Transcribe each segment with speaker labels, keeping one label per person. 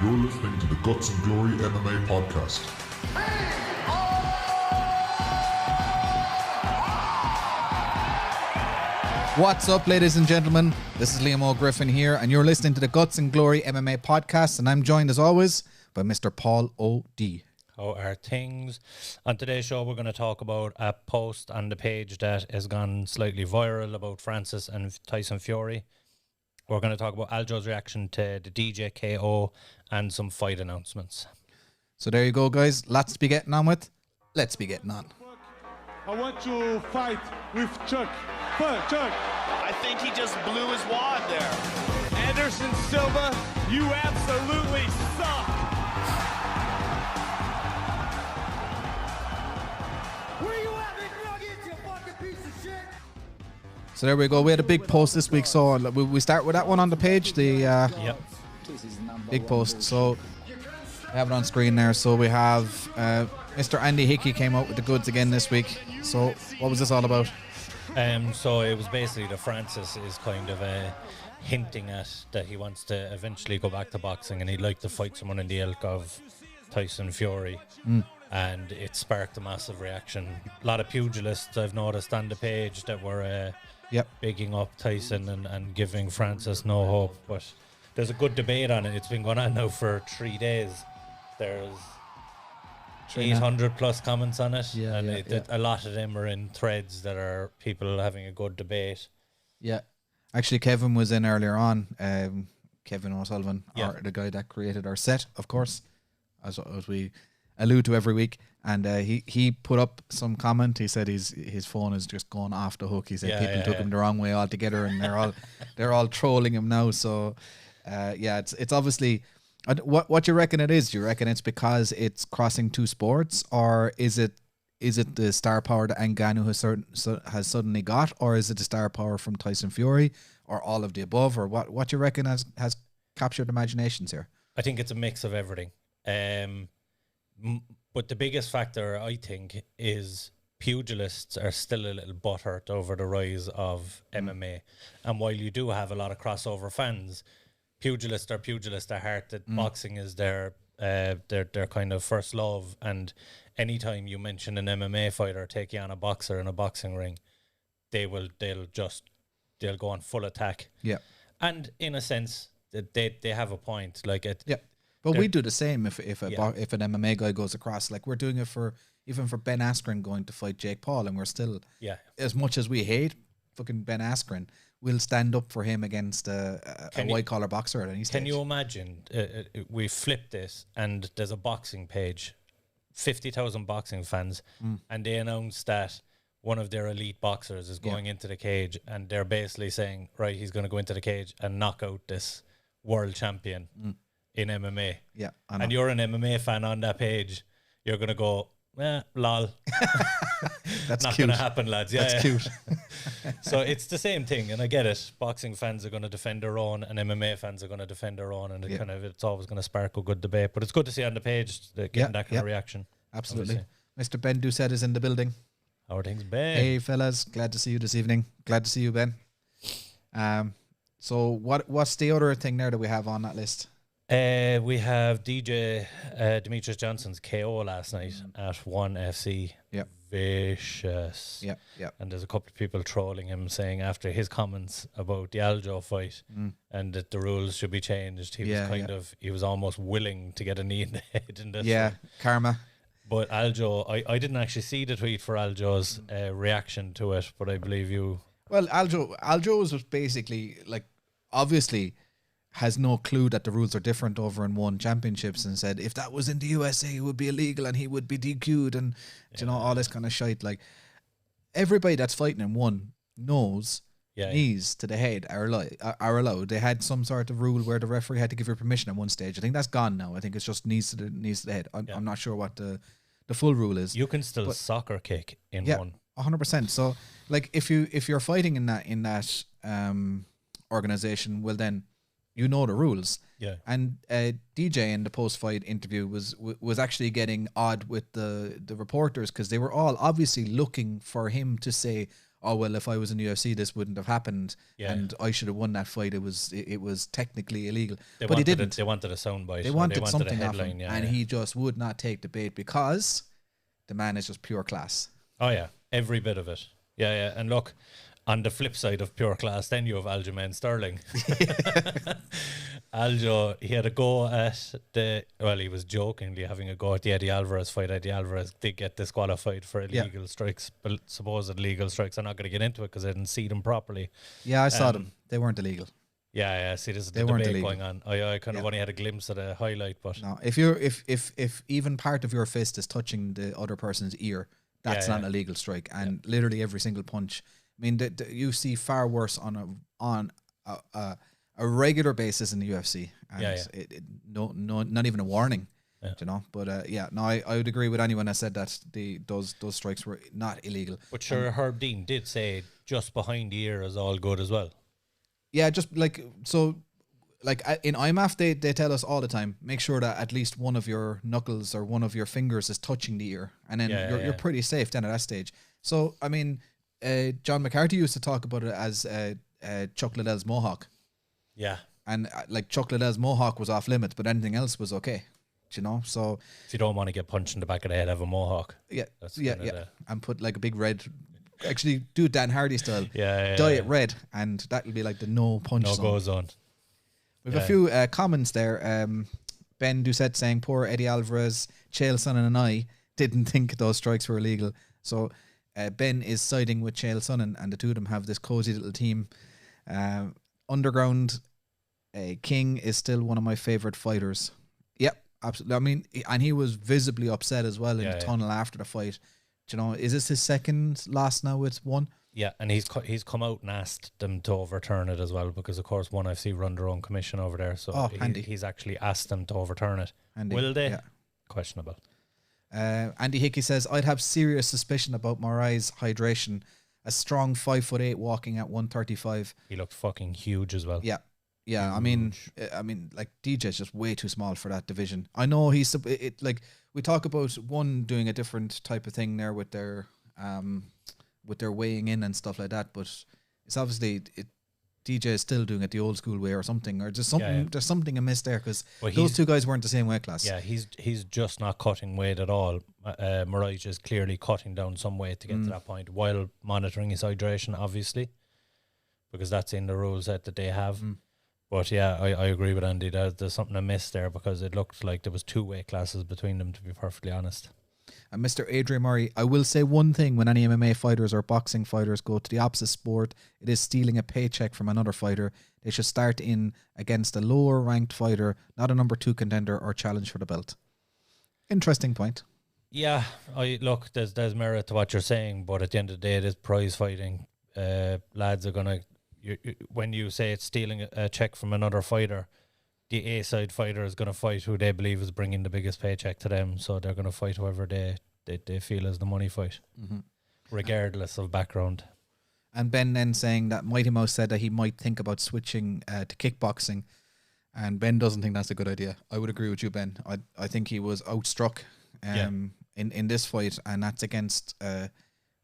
Speaker 1: You're listening to the Guts and Glory MMA podcast.
Speaker 2: What's up, ladies and gentlemen? This is Liam O'Griffin here, and you're listening to the Guts and Glory MMA podcast, and I'm joined, as always, by Mr. Paul O.D.
Speaker 3: How are things? On today's show, we're going to talk about a post on the page that has gone slightly viral about Francis and Tyson Fury. We're going to talk about Aljo's reaction to the DJ KO and some fight announcements.
Speaker 2: So there you go, guys. Lots to be getting on with. Let's be getting on.
Speaker 4: I want to fight with Chuck. Chuck.
Speaker 5: I think he just blew his wad there.
Speaker 4: Anderson Silva, you absolutely suck. Where you at, McNuggets, you fucking piece of shit?
Speaker 2: So there we go. We had a big post this week, so we start with that one on the page, the big post. So we have it on screen there. So we have Mr. Andy Hickey came out with the goods again this week. So what was this all about?
Speaker 3: So it was basically that Francis is kind of hinting at that he wants to eventually go back to boxing and he'd like to fight someone in the ilk of Tyson Fury. And it sparked a massive reaction. A lot of pugilists I've noticed on the page that were bigging up Tyson and giving Francis no hope. But there's a good debate on it. It's been going on now for 3 days. There's 800 plus comments on it, a lot of them are in threads that are people having a good debate. Yeah,
Speaker 2: actually, Kevin was in earlier on. Kevin O'Sullivan, the guy that created our set, of course, as we allude to every week. And he put up some comment. He said his phone is just going off the hook. He said people took him the wrong way altogether, and they're all trolling him now. So it's obviously. What you reckon it is? Do you reckon it's because it's crossing two sports, or is it the star power that Ngannou has suddenly got, or is it the star power from Tyson Fury, or all of the above, or what you reckon has captured imaginations here?
Speaker 3: I think it's a mix of everything. But the biggest factor, I think, is pugilists are still a little butthurt over the rise of MMA, and while you do have a lot of crossover fans, pugilists are pugilists at heart. That boxing is their kind of first love, and anytime you mention an MMA fighter taking on a boxer in a boxing ring, they'll go on full attack. Yeah, and in a sense, they have a point. Like it. Yeah,
Speaker 2: but we do the same if an MMA guy goes across. Like we're doing it for Ben Askren going to fight Jake Paul, and we're still as much as we hate fucking Ben Askren, we'll stand up for him against a white-collar boxer at any stage.
Speaker 3: Can you imagine, we flip this, and there's a boxing page, 50,000 boxing fans, and they announce that one of their elite boxers is going into the cage, and they're basically saying, right, he's going to go into the cage and knock out this world champion in MMA. Yeah, and you're an MMA fan on that page, you're going to go, lol.
Speaker 2: That's
Speaker 3: not
Speaker 2: cute.
Speaker 3: Gonna happen, lads.
Speaker 2: That's cute.
Speaker 3: So it's the same thing, and I get it. Boxing fans are going to defend their own, and MMA fans are going to defend their own, and it's always going to spark a good debate. But it's good to see on the page getting that kind of reaction.
Speaker 2: Absolutely. Mr. Ben Doucette is in the building.
Speaker 3: How are things, Ben?
Speaker 2: Hey, fellas. Glad to see you this evening. Glad to see you, Ben. So what's the other thing there that we have on that list?
Speaker 3: We have DJ Demetrius Johnson's KO last night at ONE FC. Yep. Vicious. Yep. And there's a couple of people trolling him, saying after his comments about the Aljo fight and that the rules should be changed, he was almost willing to get a knee in the head in this.
Speaker 2: Yeah, karma.
Speaker 3: But Aljo, I didn't actually see the tweet for Aljo's reaction to it, but I believe you.
Speaker 2: Well, Aljo was basically like, obviously, has no clue that the rules are different over in ONE Championships, and said if that was in the USA it would be illegal and he would be DQ'd and you know, all this kind of shite. Like everybody that's fighting in ONE knows knees to the head are allowed. They had some sort of rule where the referee had to give you permission at one stage. I think that's gone now. I think it's just knees to the head. I'm not sure what the full rule is.
Speaker 3: You can still soccer kick in ONE.
Speaker 2: 100%. So like if you're fighting in that organization, well then you know the rules. Yeah. And DJ in the post-fight interview was actually getting odd with the reporters, because they were all obviously looking for him to say, oh well, if I was in UFC, this wouldn't have happened,
Speaker 3: Yeah.
Speaker 2: and I should have won that fight. It was technically illegal,
Speaker 3: They
Speaker 2: but he
Speaker 3: wanted
Speaker 2: didn't.
Speaker 3: they wanted a soundbite.
Speaker 2: They
Speaker 3: or
Speaker 2: wanted
Speaker 3: a
Speaker 2: something off
Speaker 3: headline.
Speaker 2: him, and he just would not take the bait because the man is just pure class.
Speaker 3: Oh yeah, every bit of it. Yeah. And look, on the flip side of pure class, then you have Aljamain Sterling. Aljo, he had a go at he was jokingly having a go at the Eddie Alvarez fight. Eddie Alvarez did get disqualified for illegal strikes, but supposed illegal strikes. I'm not going to get into it because I didn't see them properly.
Speaker 2: Yeah, I saw them. They weren't illegal.
Speaker 3: Yeah. See, there's a
Speaker 2: They weren't
Speaker 3: debate
Speaker 2: illegal.
Speaker 3: going on. I kind of only had a glimpse of the highlight, but
Speaker 2: No, if even part of your fist is touching the other person's ear, that's not an illegal strike. And literally every single punch. I mean, you see far worse on a regular basis in the UFC, and not even a warning, you know. But I would agree with anyone that said that those strikes were not illegal.
Speaker 3: But sure, Herb Dean did say just behind the ear is all good as well.
Speaker 2: Yeah, just like in IMAF, they tell us all the time, make sure that at least one of your knuckles or one of your fingers is touching the ear, and then you're pretty safe then at that stage. So I mean, John McCarthy used to talk about it as Chuck Liddell's mohawk.
Speaker 3: Yeah.
Speaker 2: And like Chuck Liddell's mohawk was off limits, but anything else was okay. Do you know? So
Speaker 3: if you don't want to get punched in the back of the head, have a mohawk.
Speaker 2: Yeah,
Speaker 3: That's
Speaker 2: and put like a big red. Actually, do Dan Hardy style. Dye it red, and that'll be like the no punch zone.
Speaker 3: go zone.
Speaker 2: We have a few comments there. Ben Doucette saying, "Poor Eddie Alvarez, Chael Sonnen, and I didn't think those strikes were illegal." So Ben is siding with Chael Sonnen, and the two of them have this cozy little team. Underground King is still one of my favorite fighters. Yep, absolutely. I mean, and he was visibly upset as well in the tunnel after the fight. Do you know, is this his second loss now with ONE?
Speaker 3: Yeah, and he's come out and asked them to overturn it as well, because of course ONE FC run their own commission over there, so he's actually asked them to overturn it.
Speaker 2: Handy.
Speaker 3: Will they?
Speaker 2: Yeah.
Speaker 3: Questionable.
Speaker 2: Andy Hickey says, I'd have serious suspicion about Morai's hydration. A strong 5'8" walking at 135.
Speaker 3: He looked fucking huge as well.
Speaker 2: Yeah. I mean, like DJ's just way too small for that division. I know he's like we talk about ONE doing a different type of thing there with their weighing in and stuff like that, but it's obviously DJ is still doing it the old school way or something, or just something. There's something amiss there because those two guys weren't the same weight class.
Speaker 3: Yeah, he's just not cutting weight at all. Morai is clearly cutting down some weight to get to that point while monitoring his hydration, obviously, because that's in the rules that they have. But yeah, I agree with Andy. There's something amiss there because it looked like there was two weight classes between them, to be perfectly honest.
Speaker 2: And Mr. Adrian Murray, I will say one thing: when any MMA fighters or boxing fighters go to the opposite sport, it is stealing a paycheck from another fighter. They should start in against a lower ranked fighter, not a number 2 contender or challenge for the belt. Interesting point.
Speaker 3: Yeah, look, there's merit to what you're saying, but at the end of the day, it is prize fighting. Lads are gonna. When you say it's stealing a check from another fighter, the A-side fighter is going to fight who they believe is bringing the biggest paycheck to them, so they're going to fight whoever they feel is the money fight, regardless of background.
Speaker 2: And Ben then saying that Mighty Mouse said that he might think about switching to kickboxing, and Ben doesn't think that's a good idea. I would agree with you, Ben. I think he was outstruck in this fight, and that's against an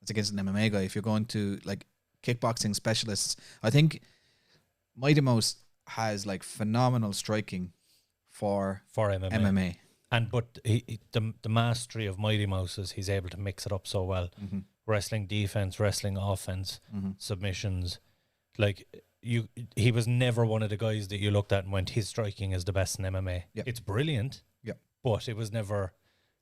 Speaker 2: MMA guy. If you're going to like kickboxing specialists, I think Mighty Mouse has like phenomenal striking for MMA.
Speaker 3: But the mastery of Mighty Mouse is he's able to mix it up so well. Wrestling defense, wrestling offense, submissions. Like he was never one of the guys that you looked at and went, his striking is the best in MMA. Yep. It's brilliant.
Speaker 2: Yeah.
Speaker 3: But it was never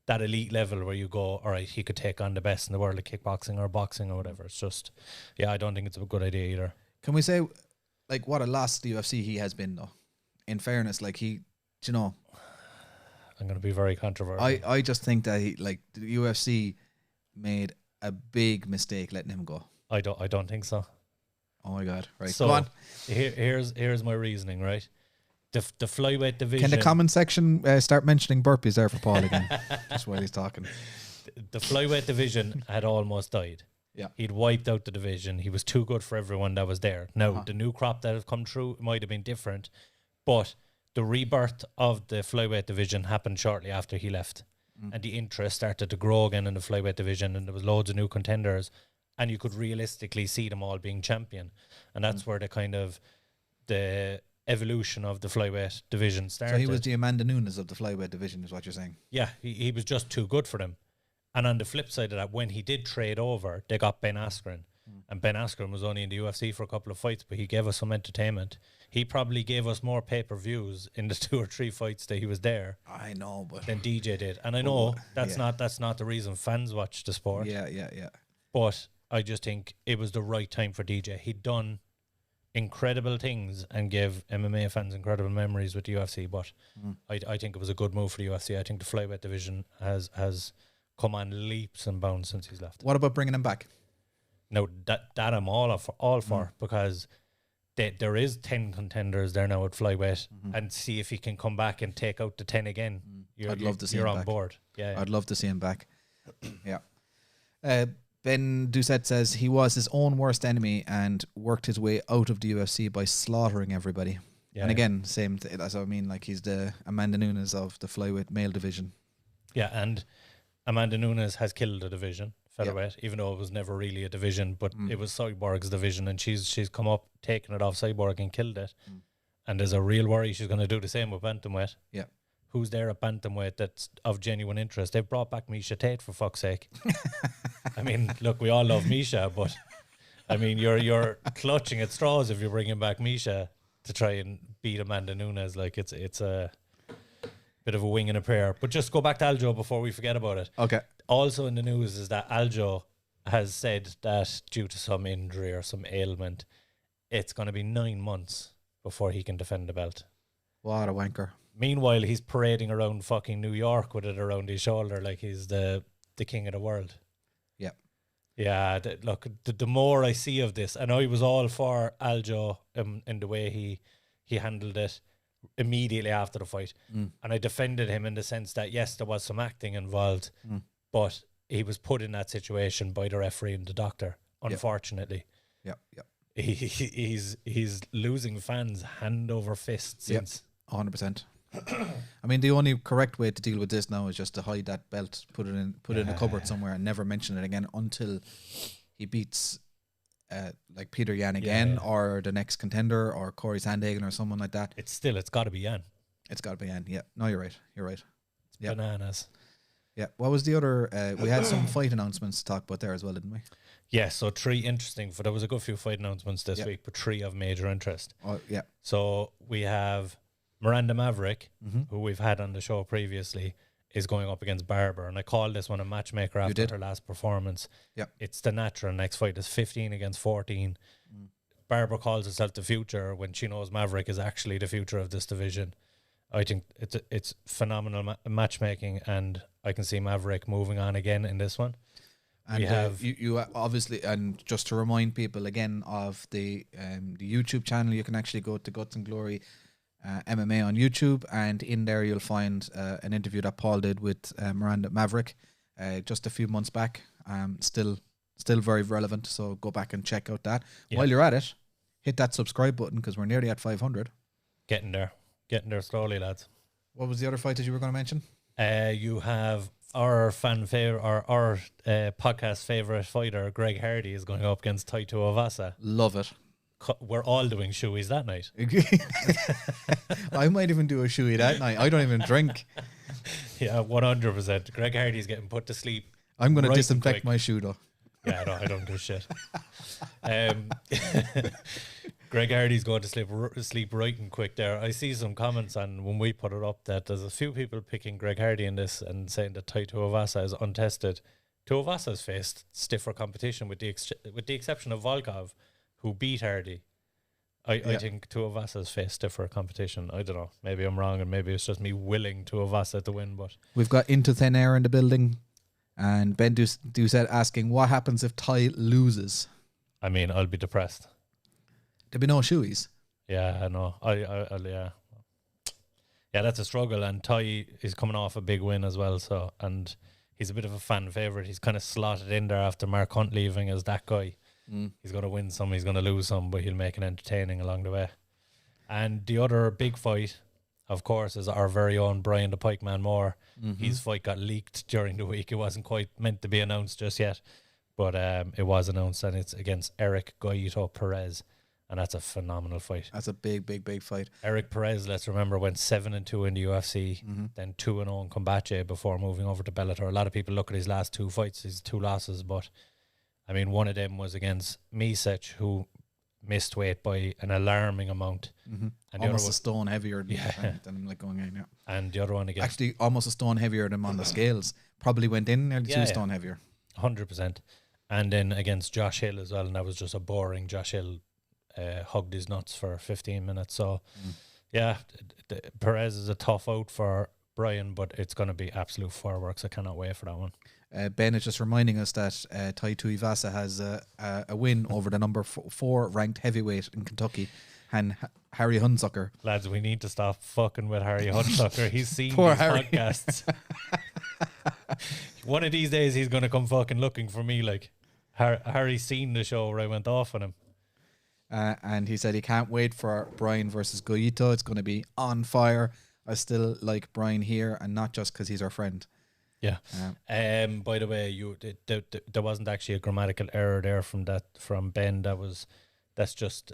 Speaker 3: that elite level where you go, all right, he could take on the best in the world of kickboxing or boxing or whatever. It's just, I don't think it's a good idea either.
Speaker 2: Can we say, like, what a loss to the UFC he has been, though? In fairness, like, I'm going
Speaker 3: to be very controversial.
Speaker 2: I just think that the UFC made a big mistake letting him go.
Speaker 3: I don't think so.
Speaker 2: Oh my God! Right,
Speaker 3: so
Speaker 2: go on.
Speaker 3: Here's my reasoning. Right, the flyweight division.
Speaker 2: Can the comment section start mentioning burpees there for Paul again? Just while he's talking.
Speaker 3: The flyweight division had almost died.
Speaker 2: Yeah,
Speaker 3: he'd wiped out the division. He was too good for everyone that was there. Now the new crop that have come through might have been different, but the rebirth of the flyweight division happened shortly after he left, and the interest started to grow again in the flyweight division, and there was loads of new contenders. and you could realistically see them all being champion. And that's where the kind of the evolution of the flyweight division started.
Speaker 2: So he was the Amanda Nunes of the flyweight division, is what you're saying?
Speaker 3: Yeah, he was just too good for them. And on the flip side of that, when he did trade over, they got Ben Askren. And Ben Askren was only in the UFC for a couple of fights, but he gave us some entertainment. He probably gave us more pay-per-views in the 2 or 3 fights that he was there.
Speaker 2: I know, but
Speaker 3: than DJ did. And I know that's not the reason fans watch the sport.
Speaker 2: Yeah.
Speaker 3: But I just think it was the right time for DJ. He'd done incredible things and gave MMA fans incredible memories with the UFC. But I think it was a good move for the UFC. I think the flyweight division has come on leaps and bounds since he's left.
Speaker 2: What about bringing him back?
Speaker 3: No, that I'm all for because there is 10 contenders there now at flyweight, and see if he can come back and take out the 10 again.
Speaker 2: I'd love to see him
Speaker 3: You're on
Speaker 2: back.
Speaker 3: board. Yeah,
Speaker 2: I'd love to see him back. Yeah. Ben Doucette says he was his own worst enemy and worked his way out of the UFC by slaughtering everybody.
Speaker 3: Yeah,
Speaker 2: and again, same as I mean, like he's the Amanda Nunes of the flyweight male division.
Speaker 3: Yeah, and Amanda Nunes has killed the division, featherweight, even though it was never really a division, but it was Cyborg's division, and she's come up, taken it off Cyborg and killed it. And there's a real worry she's going to do the same with bantamweight.
Speaker 2: Yeah.
Speaker 3: Who's there at bantamweight that's of genuine interest? They've brought back Misha Tate, for fuck's sake. I mean, look, we all love Misha, but I mean, you're clutching at straws if you're bringing back Misha to try and beat Amanda Nunes. Like it's a bit of a wing and a prayer. But just go back to Aljo before we forget about it.
Speaker 2: Okay.
Speaker 3: Also in the news is that Aljo has said that due to some injury or some ailment, it's going to be 9 months before he can defend the belt.
Speaker 2: What a wanker.
Speaker 3: Meanwhile, he's parading around fucking New York with it around his shoulder like he's the king of the world.
Speaker 2: Yeah.
Speaker 3: Yeah, look, the more I see of this, and I was all for Aljo in the way he handled it immediately after the fight. And I defended him in the sense that, yes, there was some acting involved, but he was put in that situation by the referee and the doctor, unfortunately.
Speaker 2: Yeah.
Speaker 3: He's losing fans hand over fist since.
Speaker 2: 100%. I mean, the only correct way to deal with this now is just to hide that belt, put it in a cupboard somewhere, and never mention it again until he beats like Peter Yan again, or the next contender, or Corey Sandhagen, or someone like that.
Speaker 3: It's got to be Yan.
Speaker 2: It's got to be Yan. Yeah. No, you're right. It's
Speaker 3: bananas.
Speaker 2: Yeah. What was the other? We had some fight announcements to talk about there as well, didn't we?
Speaker 3: Yeah. So 3 interesting. There was a good few fight announcements this week, but 3 of major interest.
Speaker 2: Oh yeah.
Speaker 3: So we have Miranda Maverick, who we've had on the show previously, is going up against Barber. And I called this one a matchmaker after her last performance. Yeah. It's the natural next fight is 15 against 14. Barber calls herself the future when she knows Maverick is actually the future of this division. I think it's phenomenal matchmaking, and I can see Maverick moving on again in this one.
Speaker 2: And we have you obviously, and just to remind people again of the YouTube channel, you can actually go to Guts and Glory MMA on YouTube, and in there you'll find an interview that Paul did with Miranda Maverick just a few months back. Still very relevant, so go back and check out that. While you're at it, hit that subscribe button because we're nearly at 500.
Speaker 3: Getting there slowly, lads.
Speaker 2: What was the other fight that you were going to mention?
Speaker 3: You have our fan favorite, our podcast favorite fighter, Greg Hardy, is going up against Taito Avasa.
Speaker 2: Love it.
Speaker 3: We're all doing shoeys that night.
Speaker 2: I might even do a shoey that night. I don't even drink.
Speaker 3: Yeah, 100%. Greg Hardy's getting put to sleep.
Speaker 2: I'm going to disinfect my shoe though.
Speaker 3: Yeah, I don't do shit. Greg Hardy's going to sleep right and quick there. I see some comments on when we put it up that there's a few people picking Greg Hardy in this and saying that Tai Tuivasa is untested. Tuivasa's faced stiffer competition with the exception of Volkov, who beat Hardy. I think Tuivasa's faced stiffer competition. I don't know. Maybe I'm wrong, and maybe it's just me willing Tuivasa to win. But
Speaker 2: we've got Into Thin Air in the building, and Ben Doucette asking what happens if Tai loses.
Speaker 3: I mean, I'll be depressed.
Speaker 2: There'll be no shoeies.
Speaker 3: Yeah, I know. Yeah, that's a struggle. And Tai is coming off a big win as well. So, and he's a bit of a fan favorite. He's kind of slotted in there after Mark Hunt leaving as that guy. He's going to win some, he's going to lose some, but he'll make it entertaining along the way. And the other big fight, of course, is our very own Brian the Pike Man Moore. His fight got leaked during the week. It wasn't quite meant to be announced just yet. But it was announced, and it's against Eric Goyito Perez, and that's a phenomenal fight.
Speaker 2: That's a big fight.
Speaker 3: Eric Perez, let's remember, went 7-2 in the UFC, then 2-0 in Combatche before moving over to Bellator. A lot of people look at his last 2 fights, his 2 losses, but I mean, one of them was against Misic, who missed weight by an alarming amount.
Speaker 2: And
Speaker 3: the
Speaker 2: almost
Speaker 3: other
Speaker 2: a stone heavier than him, like going in. Yeah.
Speaker 3: And the other one against
Speaker 2: Actually, almost a stone heavier than him on the scales. Probably went in nearly 2 stone heavier.
Speaker 3: 100%. And then against Josh Hill as well, and that was just a boring. Josh Hill hugged his nuts for 15 minutes. So, yeah, Perez is a tough out for Brian, but it's going to be absolute fireworks. I cannot wait for that one.
Speaker 2: Ben is just reminding us that Tai Tuivasa has a win over the number 4 ranked heavyweight in Kentucky, and Harry Hunsucker.
Speaker 3: Lads, we need to stop fucking with Harry Hunsucker. He's seen
Speaker 2: Poor
Speaker 3: these
Speaker 2: Harry.
Speaker 3: podcasts. One of these days he's going to come fucking looking for me. Like Harry's seen the show where I went off on him.
Speaker 2: And he said he can't wait for Brian versus Goyito. It's going to be on fire. I still like Brian here, and not just because he's our friend.
Speaker 3: Yeah. By the way, there wasn't actually a grammatical error there from Ben. That's just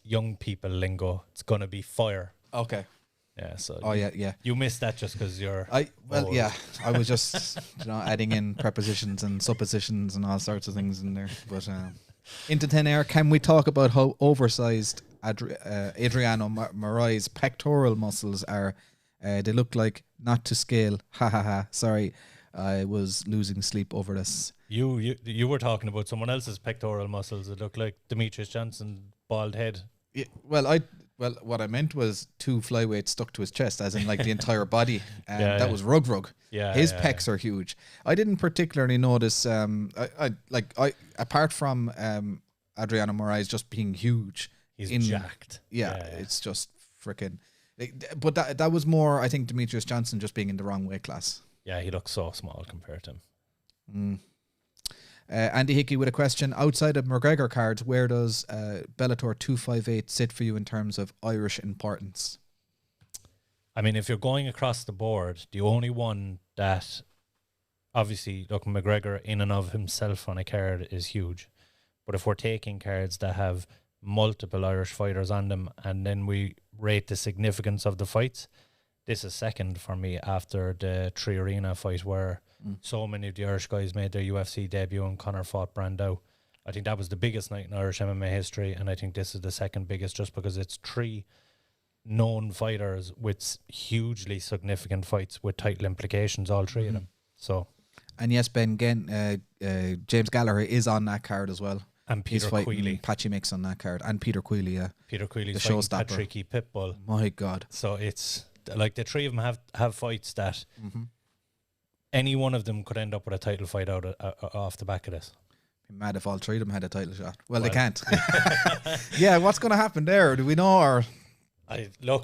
Speaker 3: young people lingo. It's gonna be fire.
Speaker 2: Okay.
Speaker 3: Yeah. So.
Speaker 2: Oh yeah.
Speaker 3: You missed that just because you're.
Speaker 2: Well, yeah. I was just adding in prepositions and suppositions and all sorts of things in there. But into thin air, can we talk about how oversized Adriano Morai's pectoral muscles are? They look like not to scale. Ha ha ha. Sorry, I was losing sleep over this.
Speaker 3: You were talking about someone else's pectoral muscles. It looked like Demetrius Johnson bald head.
Speaker 2: Yeah, well, what I meant was 2 flyweights stuck to his chest, as in like the entire body, and that was rug.
Speaker 3: Yeah,
Speaker 2: his pecs are huge. I didn't particularly notice. I apart from Adriano Moraes just being huge.
Speaker 3: He's jacked.
Speaker 2: Yeah, it's just freaking. But that was more, I think, Demetrius Johnson just being in the wrong weight class.
Speaker 3: Yeah, he looks so small compared to him.
Speaker 2: Andy Hickey with a question. Outside of McGregor cards, where does Bellator 258 sit for you in terms of Irish importance?
Speaker 3: I mean, if you're going across the board, the only one that, obviously, look, McGregor in and of himself on a card is huge. But if we're taking cards that have multiple Irish fighters on them, and then we rate the significance of the fights, this is second for me after the Tree Arena fight where so many of the Irish guys made their UFC debut and Conor fought Brandao. I think that was the biggest night in Irish MMA history, and I think this is the second biggest just because it's 3 known fighters with hugely significant fights with title implications, all 3 of them. So,
Speaker 2: and yes, Ben, again, James Gallagher is on that card as well.
Speaker 3: And Peter Queally.
Speaker 2: Patchy Mix on that card. And Peter Queally, yeah.
Speaker 3: Peter Queally's
Speaker 2: the showstopper.
Speaker 3: Patricky Pitbull.
Speaker 2: My God.
Speaker 3: So it's like the 3 of them have fights that any one of them could end up with a title fight out off the back of this.
Speaker 2: Be mad if all 3 of them had a title shot. Well, they can't. Yeah, what's going to happen there? Do we know? Or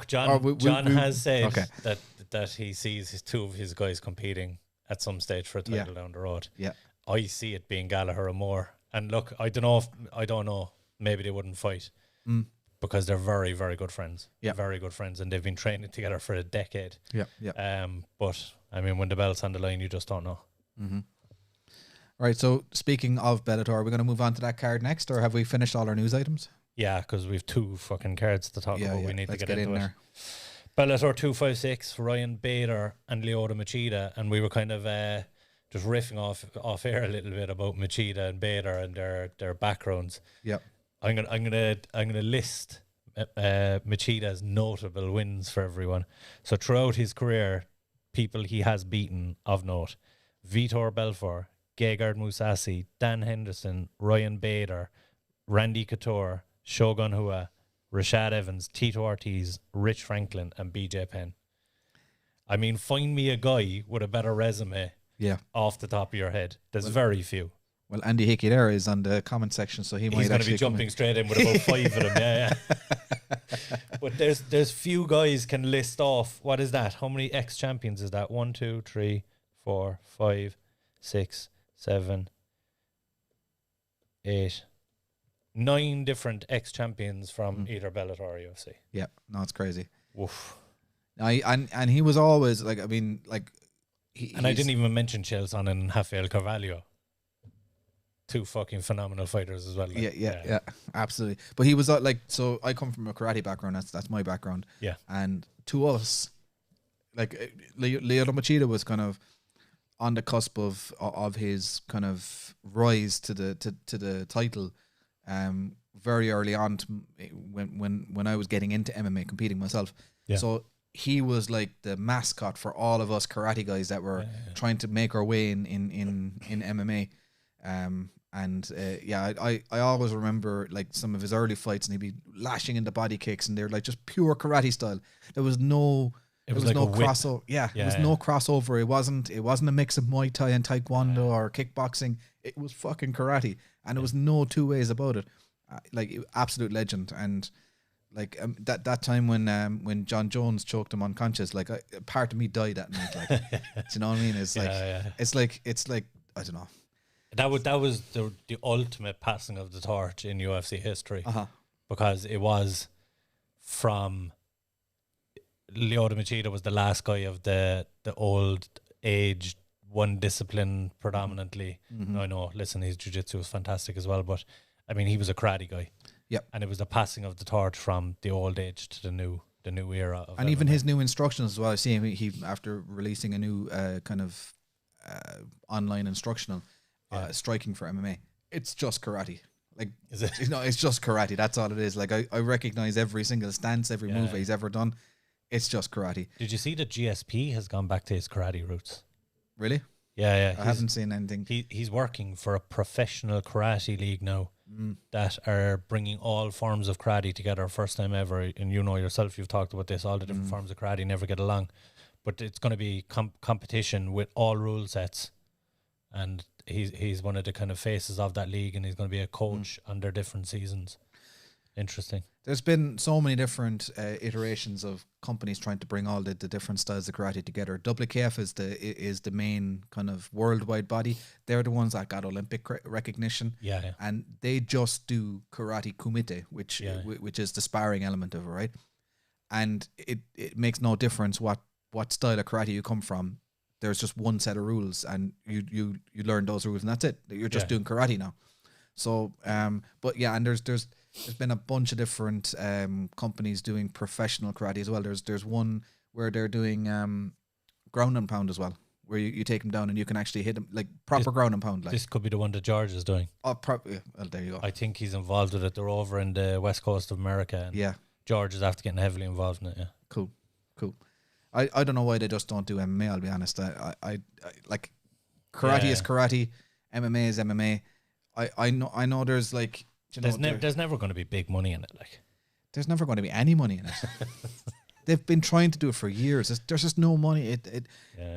Speaker 3: John has said that he sees 2 of his guys competing at some stage for a title down the road.
Speaker 2: Yeah.
Speaker 3: I see it being Gallagher or Moore. And look, I don't know. Maybe they wouldn't fight because they're very, very good friends.
Speaker 2: Yeah,
Speaker 3: very good friends, and they've been training together for a decade.
Speaker 2: Yeah.
Speaker 3: But I mean, when the belt's on the line, you just don't know.
Speaker 2: Right. So speaking of Bellator, are we going to move on to that card next, or have we finished all our news items?
Speaker 3: Yeah, because we've 2 fucking cards to talk about. We need to get into
Speaker 2: in
Speaker 3: it.
Speaker 2: there.
Speaker 3: Bellator 256, Ryan Bader and Lyoto Machida, and we were kind of just riffing off air a little bit about Machida and Bader and their backgrounds.
Speaker 2: Yeah,
Speaker 3: I'm gonna list Machida's notable wins for everyone. So throughout his career, people he has beaten of note: Vitor Belfort, Gegard Mousasi, Dan Henderson, Ryan Bader, Randy Couture, Shogun Hua, Rashad Evans, Tito Ortiz, Rich Franklin, and BJ Penn. I mean, find me a guy with a better resume.
Speaker 2: Yeah,
Speaker 3: off the top of your head. There's very few.
Speaker 2: Well, Andy Hickey there is on the comment section, so he's
Speaker 3: going to be jumping straight in with about 5 of them. Yeah. But there's few guys can list off. What is that? How many ex-champions is that? 1, 2, 3, 4, 5, 6, 7, 8, 9 different ex-champions from either Bellator or UFC.
Speaker 2: Yeah, no, it's crazy.
Speaker 3: Woof.
Speaker 2: And he was always like, I mean, like.
Speaker 3: I didn't even mention Chelson and Rafael Carvalho. two fucking phenomenal fighters as well. Like,
Speaker 2: yeah, absolutely. But he was like, so I come from a karate background. That's my background.
Speaker 3: Yeah.
Speaker 2: And to us, like Lyoto Machida was kind of on the cusp of his kind of rise to the title, very early on when I was getting into MMA competing myself.
Speaker 3: Yeah.
Speaker 2: So he was like the mascot for all of us karate guys that were trying to make our way in MMA. I always remember like some of his early fights, and he'd be lashing into body kicks, and they're like just pure karate style. There was no
Speaker 3: like
Speaker 2: no
Speaker 3: a whip.
Speaker 2: crossover. There was no crossover. It wasn't a mix of Muay Thai and Taekwondo or kickboxing. It was fucking karate, and there was no two ways about it. Like absolute legend. And like that time when John Jones choked him unconscious, like part of me died that night. Like, do you know what I mean? It's like it's like I don't know.
Speaker 3: That was the ultimate passing of the torch in UFC history, because it was from Lyoto Machida was the last guy of the old age, one discipline predominantly. I know, listen, his jiu-jitsu was fantastic as well, but I mean, he was a karate guy. Yep. And it was the passing of the torch from the old age to the new era of
Speaker 2: and
Speaker 3: MMA.
Speaker 2: even his new instructions as well. I see him, he after releasing a new kind of online instructional striking for MMA. It's just karate. Like, is it? It's just karate. That's all it is. Like I recognize every single stance, every move he's ever done. It's just karate.
Speaker 3: Did you see that GSP has gone back to his karate roots?
Speaker 2: Really?
Speaker 3: Yeah.
Speaker 2: I haven't seen anything.
Speaker 3: He's working for a professional karate league now that are bringing all forms of karate together, first time ever. And you know yourself, you've talked about this, all the different forms of karate never get along. But it's going to be competition with all rule sets. And he's one of the kind of faces of that league, and he's going to be a coach under different seasons. Interesting.
Speaker 2: There's been so many different iterations of companies trying to bring all the different styles of karate together. WKF is the main kind of worldwide body. They're the ones that got Olympic recognition.
Speaker 3: Yeah.
Speaker 2: And they just do karate kumite, which is the sparring element of it, right? And it makes no difference what style of karate you come from. There's just one set of rules, and you learn those rules, and that's it. You're just doing karate now. So, but yeah, and there's been a bunch of different companies doing professional karate as well. There's one where they're doing ground and pound as well, where you take them down and you can actually hit them like proper ground and pound. Like.
Speaker 3: This could be the one that George is doing.
Speaker 2: Oh, well, there you go.
Speaker 3: I think he's involved with it. They're over in the west coast of America. And George is after getting heavily involved in it. Yeah.
Speaker 2: Cool. I don't know why they just don't do MMA. I'll be honest. I like karate is karate, MMA is MMA. I know there's like
Speaker 3: there's never going to be big money in it. Like
Speaker 2: there's never going to be any money in it. They've been trying to do it for years. There's just no money.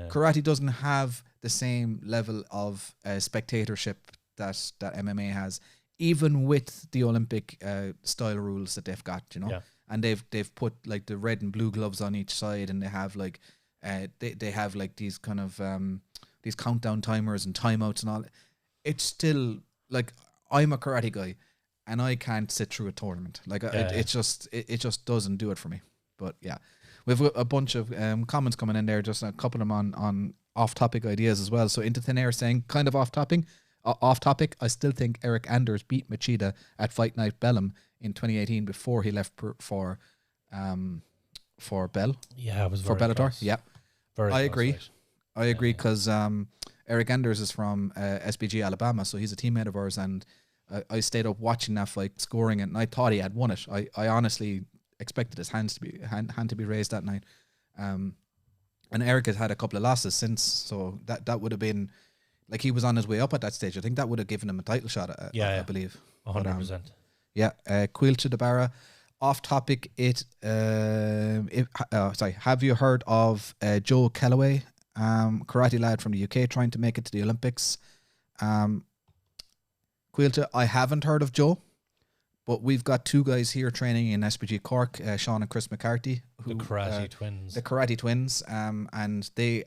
Speaker 2: Karate doesn't have the same level of spectatorship that MMA has, even with the Olympic style rules that they've got. And they've put like the red and blue gloves on each side, and they have like they have like these kind of these countdown timers and timeouts and all. It's still like I'm a karate guy, and I can't sit through a tournament. Like it just doesn't do it for me. But yeah, we have a bunch of comments coming in there. Just a couple of them on off-topic ideas as well. So Into Thin Air saying kind of off-topic. I still think Eric Anders beat Machida at Fight Night Belém in 2018 before he left for Bell.
Speaker 3: Yeah, it was
Speaker 2: for Bellator.
Speaker 3: Close.
Speaker 2: Yeah, I agree. I agree because Eric Anders is from SBG Alabama, so he's a teammate of ours, and I stayed up watching that fight, scoring it, and I thought he had won it. I honestly expected his hand to be raised that night. And Eric has had a couple of losses since, so that would have been like he was on his way up at that stage. I think that would have given him a title shot. I believe
Speaker 3: 100%.
Speaker 2: Quilcha de Barra. Off topic. Have you heard of Joe Calloway, karate lad from the UK, trying to make it to the Olympics? Quilcha, I haven't heard of Joe, but we've got two guys here training in SPG Cork, Sean and Chris McCarthy,
Speaker 3: the karate twins.
Speaker 2: The karate twins, and they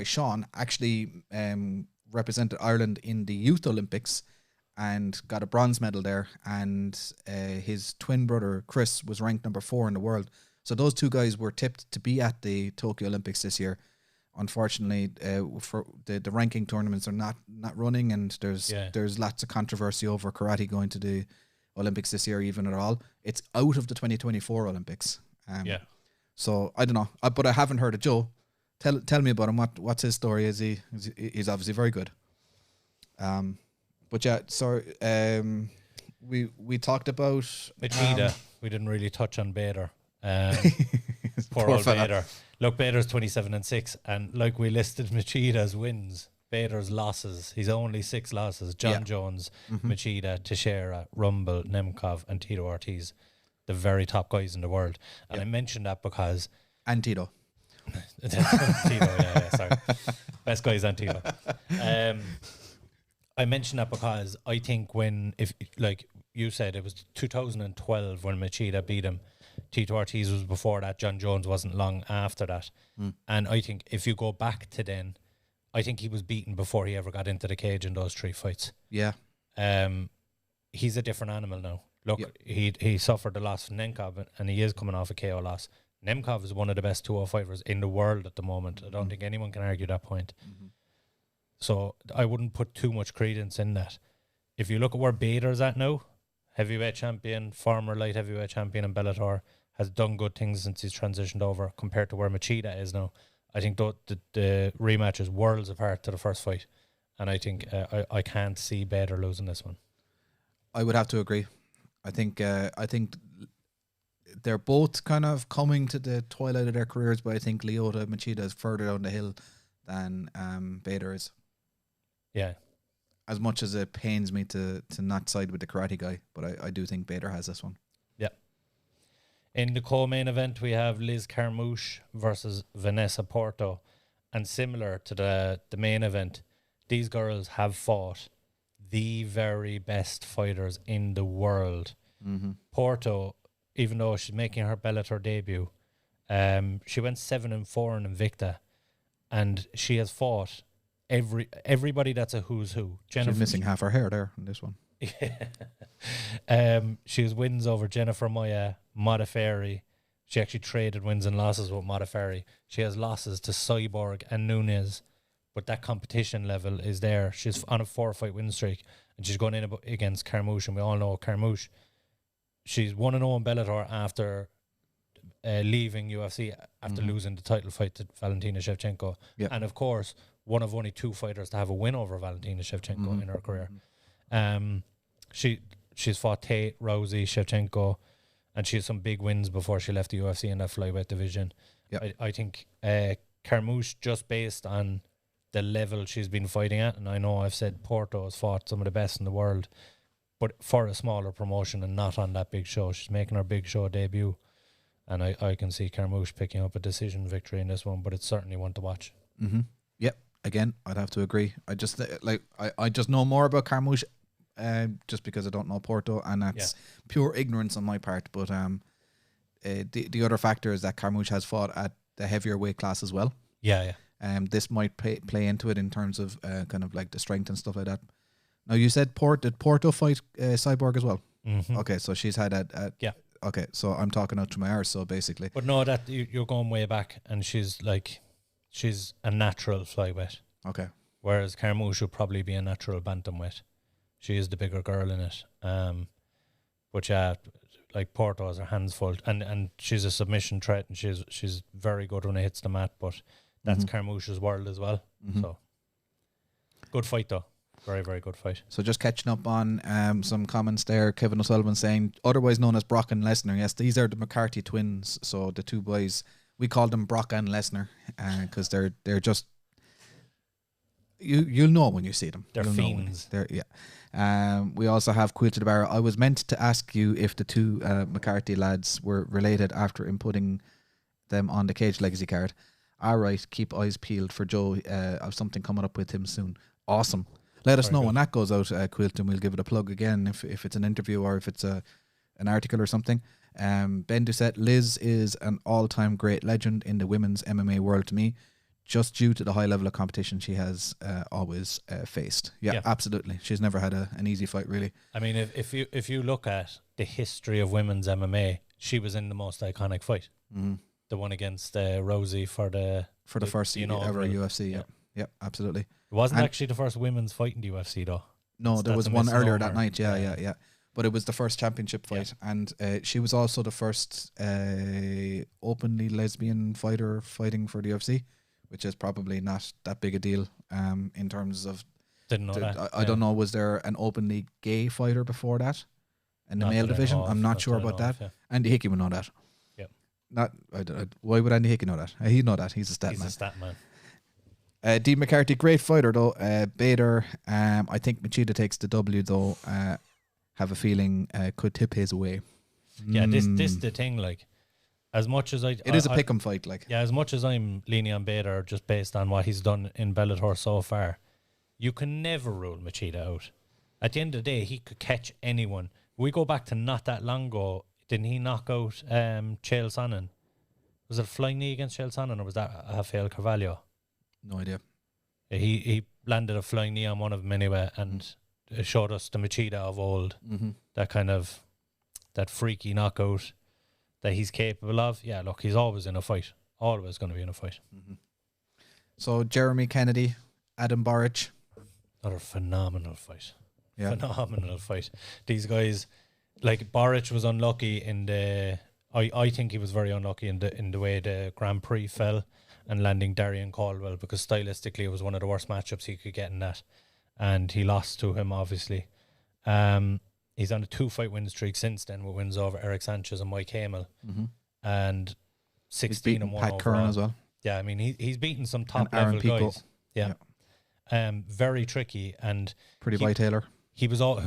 Speaker 2: Sean actually represented Ireland in the Youth Olympics and got a bronze medal there, and his twin brother Chris was ranked number 4 in the world. So those two guys were tipped to be at the Tokyo Olympics this year, unfortunately, for the ranking tournaments are not running, and there's lots of controversy over karate going to the Olympics this year, even at all. It's out of the 2024 Olympics. So I don't know, but I haven't heard of Joe. Tell me about him. What's his story? He's obviously very good. But yeah, sorry. We talked about
Speaker 3: Machida. We didn't really touch on Bader. Poor old
Speaker 2: fella.
Speaker 3: Bader. Look, Bader's 27-6, and like we listed Machida's wins, Bader's losses. He's only 6 losses. John Jones, Machida, Teixeira, Rumble, Nemkov, and Tito Ortiz, the very top guys in the world. And I mentioned that because
Speaker 2: and Tito.
Speaker 3: Tito, sorry, best guys on Tito. I mentioned that because I think if like you said, it was 2012 when Machida beat him. Tito Ortiz was before that. John Jones wasn't long after that. And I think if you go back to then, I think he was beaten before he ever got into the cage in those 3 fights.
Speaker 2: Yeah.
Speaker 3: He's a different animal now. Look, he suffered a loss from Nemkov, and he is coming off a KO loss. Nemkov is one of the best 205ers in the world at the moment. I don't think anyone can argue that point. So I wouldn't put too much credence in that. If you look at where Bader's at now, heavyweight champion, former light heavyweight champion in Bellator, has done good things since he's transitioned over compared to where Machida is now. I think the rematch is worlds apart to the first fight. And I think I can't see Bader losing this one.
Speaker 2: I would have to agree. I think they're both kind of coming to the twilight of their careers, but I think Lyoto Machida is further down the hill than Bader is.
Speaker 3: Yeah.
Speaker 2: As much as it pains me to not side with the karate guy, but I do think Bader has this one.
Speaker 3: Yeah. In the co-main event, we have Liz Carmouche versus Vanessa Porto. And similar to the main event, these girls have fought the very best fighters in the world. Porto, even though she's making her Bellator debut, she went 7-4 in Invicta, and she has fought everybody that's a who's who.
Speaker 2: She's missing half her hair there in this one.
Speaker 3: She has wins over Jennifer Moya, Modafferi. She actually traded wins and losses with Modafferi. She has losses to Cyborg and Nunez, but that competition level is there. She's on a 4-fight win streak, and she's going in against Carmouche, and we all know Carmouche. She's 1-0 in Bellator after leaving UFC after losing the title fight to Valentina Shevchenko.
Speaker 2: Yep.
Speaker 3: And of course, one of only 2 fighters to have a win over Valentina Shevchenko in her career. She's fought Tate, Rosie, Shevchenko, and she had some big wins before she left the UFC in that flyweight division.
Speaker 2: Yep.
Speaker 3: I think Carmouche, just based on the level she's been fighting at, and I know I've said Porto has fought some of the best in the world, but for a smaller promotion and not on that big show. She's making her big show debut, and I can see Carmouche picking up a decision victory in this one, but it's certainly one to watch.
Speaker 2: Yep. Again, I'd have to agree. I just I just know more about Carmouche just because I don't know Porto, and that's pure ignorance on my part. But the other factor is that Carmouche has fought at the heavier weight class as well.
Speaker 3: Yeah.
Speaker 2: This might play into it in terms of kind of like the strength and stuff like that. Now, you said did Porto fight Cyborg as well? Okay, so she's had at
Speaker 3: Yeah.
Speaker 2: Okay, so I'm talking out to my arse, so basically.
Speaker 3: But no, that you're going way back, and she's a natural flyweight.
Speaker 2: Okay.
Speaker 3: Whereas Carmouche would probably be a natural bantamweight. She is the bigger girl in it. But yeah, like Porto has her hands full, and she's a submission threat, and she's very good when it hits the mat. But that's Carmouche's world as well. So good fight though. Very, very good fight.
Speaker 2: So just catching up on some comments there. Kevin O'Sullivan saying, otherwise known as Brock and Lesnar. Yes, these are the McCarthy twins. So the 2 boys, we call them Brock and Lesnar because they're just, you'll know when you see them.
Speaker 3: They're fiends.
Speaker 2: We also have Quill to the Bar. I was meant to ask you if the 2 McCarthy lads were related after inputting them on the Cage Legacy card. All right, keep eyes peeled for Joe of something coming up with him soon. Awesome. Let us know when that goes out, Quilt, and we'll give it a plug again if it's an interview or if it's an article or something. Ben Doucette, Liz is an all-time great legend in the women's MMA world to me, just due to the high level of competition she has always faced. Yeah, absolutely. She's never had an easy fight, really.
Speaker 3: I mean, if you look at the history of women's MMA, she was in the most iconic fight. The one against Rosie for the
Speaker 2: first ever UFC. Yeah, absolutely.
Speaker 3: It wasn't actually the first women's fight in the UFC though.
Speaker 2: No, there was one earlier that night. Yeah. But it was the first championship fight, and she was also the first openly lesbian fighter fighting for the UFC, which is probably not that big a deal in terms of.
Speaker 3: Didn't know that.
Speaker 2: I don't know. Was there an openly gay fighter before that in the male division? I'm not sure about that. Andy Hickey would know that. Not. Why would Andy Hickey know that? He'd know that. He's a stat man.
Speaker 3: He's a stat man.
Speaker 2: Dean McCarthy, great fighter though. Bader, I think Machida takes the W though. Have a feeling could tip his way.
Speaker 3: Yeah, this the thing. Like, as much as
Speaker 2: it is a pick'em fight. Like,
Speaker 3: yeah, as much as I'm leaning on Bader just based on what he's done in Bellator so far, you can never rule Machida out. At the end of the day, he could catch anyone. We go back to not that long ago. Didn't he knock out Chael Sonnen? Was it a flying knee against Chael Sonnen, or was that Rafael Carvalho?
Speaker 2: No idea.
Speaker 3: He landed a flying knee on one of them anyway, and it showed us the Machida of old. That kind of that freaky knockout that he's capable of. Yeah, look, he's always in a fight. Always going to be in a fight.
Speaker 2: So Jeremy Kennedy, Adam Boric.
Speaker 3: Another phenomenal fight.
Speaker 2: Yeah.
Speaker 3: Phenomenal fight. These guys, like Boric was unlucky in the. I think he was very unlucky in the way the Grand Prix fell and landing Darian Caldwell, because stylistically it was one of the worst matchups he could get in that, and he lost to him obviously. He's on a 2-fight win streak since then with wins over Eric Sanchez and Mike Hamel, and 16 and 1
Speaker 2: Pat Curran as well.
Speaker 3: Yeah, I mean he's beaten some top level guys. Yeah. Very tricky and
Speaker 2: pretty by Taylor.
Speaker 3: He was all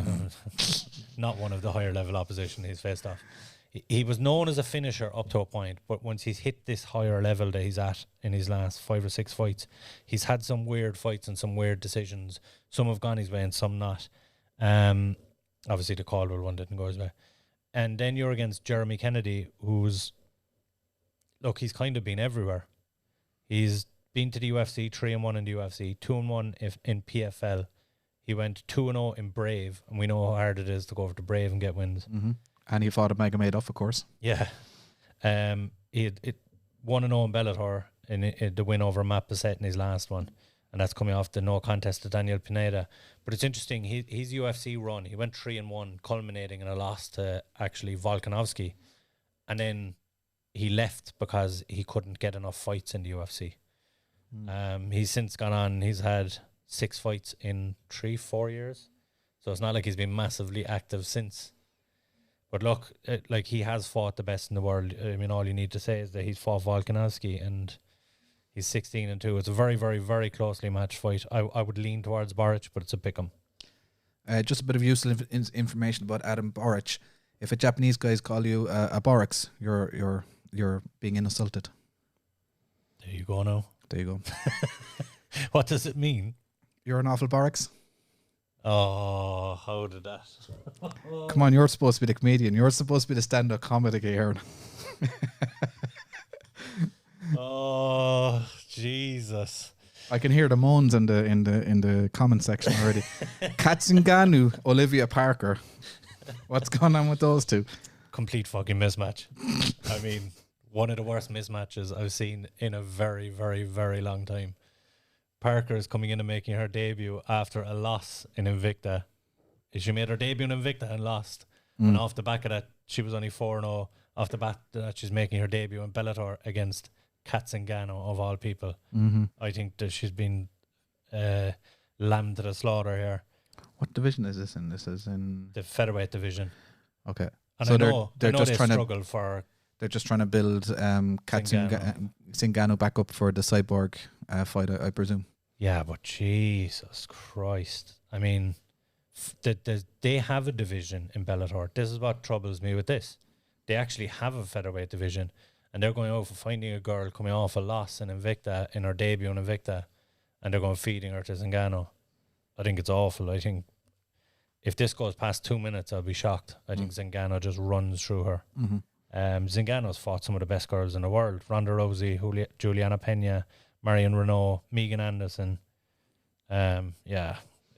Speaker 3: not one of the higher level opposition he's faced off. He was known as a finisher up to a point, but once he's hit this higher level that he's at in his last 5 or 6 fights, he's had some weird fights and some weird decisions. Some have gone his way and some not. Obviously the Caldwell one didn't go his way. And then you're against Jeremy Kennedy, he's kind of been everywhere. He's been to the UFC, 3-1 in the UFC, 2-1 in PFL. He went 2-0 in Brave, and we know how hard it is to go over to Brave and get wins.
Speaker 2: And he fought a Magomed, of course.
Speaker 3: Yeah. He had 1-0 in Bellator in the win over Matt Bissett in his last one, and that's coming off the no contest to Daniel Pineda. But it's interesting, his UFC run, he went 3-1, culminating in a loss to actually Volkanovski, and then he left because he couldn't get enough fights in the UFC. He's since gone on, he's had 6 fights in 3-4 years, so it's not like he's been massively active since. But look, like he has fought the best in the world. I mean, all you need to say is that he's fought Volkanovski and he's 16-2. It's a very, very, very closely matched fight. I would lean towards Boric, but it's a pick 'em.
Speaker 2: Just a bit of useful information about Adam Boric. If a Japanese guys call you a Borix, you're being insulted.
Speaker 3: There you go now.
Speaker 2: There you go.
Speaker 3: What does it mean?
Speaker 2: You're an awful Borix.
Speaker 3: Oh, how did that?
Speaker 2: Come on, you're supposed to be the comedian. You're supposed to be the stand-up comedy here.
Speaker 3: Oh, Jesus!
Speaker 2: I can hear the moans in the comment section already. Katsunganu, Olivia Parker. What's going on with those two?
Speaker 3: Complete fucking mismatch. I mean, one of the worst mismatches I've seen in a very, very, very long time. Parker is coming in and making her debut after a loss in Invicta. She made her debut in Invicta and lost. And off the back of that, she was only 4-0. Off the bat that she's making her debut in Bellator against Katsungano, of all people. I think that she's been lamb to the slaughter here.
Speaker 2: What division is this in? This is in
Speaker 3: the featherweight division.
Speaker 2: Okay.
Speaker 3: And
Speaker 2: so
Speaker 3: I know
Speaker 2: they're just
Speaker 3: they
Speaker 2: trying
Speaker 3: struggle for.
Speaker 2: They're just trying to build Katsungano back up for the Cyborg fight, I presume.
Speaker 3: Yeah, but Jesus Christ. I mean, they have a division in Bellator. This is what troubles me with this. They actually have a featherweight division, and they're going over finding a girl coming off a loss in Invicta, in her debut in Invicta, and they're going feeding her to Zingano. I think it's awful. I think if this goes past 2 minutes, I'll be shocked. I think Zingano just runs through her. Zingano's fought some of the best girls in the world. Ronda Rousey, Juliana Pena, Marion Renault, Megan Anderson. Yeah,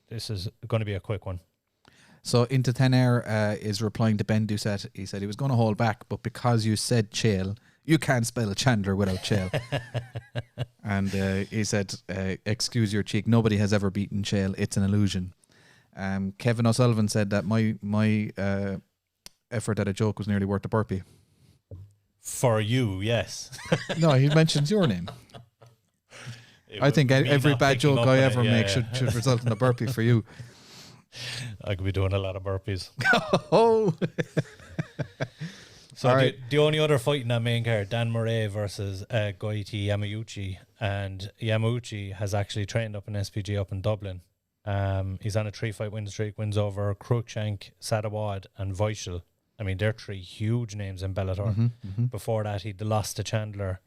Speaker 3: this is going to be a quick one.
Speaker 2: So Into Thin Air is replying to Ben Doucette. He said he was going to hold back, but because you said Chael, You can't spell Chandler without Chael. And he said, excuse your cheek, nobody has ever beaten Chael. It's an illusion. Kevin O'Sullivan said that my effort at a joke was nearly worth the burpee.
Speaker 3: For you, yes.
Speaker 2: No, he mentions your name. I think every bad joke I ever make should result in a burpee for you.
Speaker 3: I could be doing a lot of burpees.
Speaker 2: Oh.
Speaker 3: So
Speaker 2: right.
Speaker 3: the only other fight in that main card, Dan Murray versus Goiti Yamauchi, and Yamauchi has actually trained up in SPG up in Dublin. He's on a 3-fight win streak, wins over Cruikshank, Sadawad and Vishal. I mean, they're 3 huge names in Bellator. Before that, he'd lost to Chandler,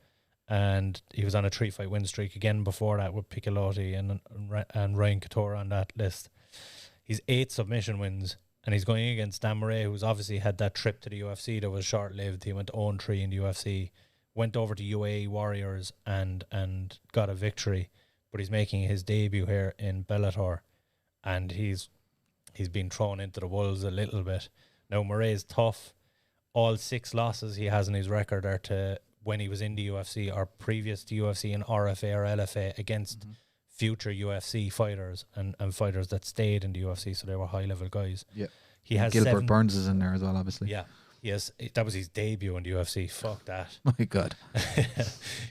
Speaker 3: and he was on a 3-fight win streak again before that with Piccolotti and Ryan Couture on that list. He's 8 submission wins, and he's going against Dan Murray, who's obviously had that trip to the UFC that was short-lived. He went 0-3 in the UFC, went over to UAE Warriors and got a victory, but he's making his debut here in Bellator, and he's been thrown into the wolves a little bit. Now, Murray's tough. All 6 losses he has in his record are to when he was in the UFC or previous to UFC in RFA or LFA against future UFC fighters and fighters that stayed in the UFC, so they were high-level guys.
Speaker 2: Yeah.
Speaker 3: He has
Speaker 2: Gilbert Burns is in there as well, obviously.
Speaker 3: Yeah. Yes, that was his debut in the UFC. Fuck that.
Speaker 2: My God.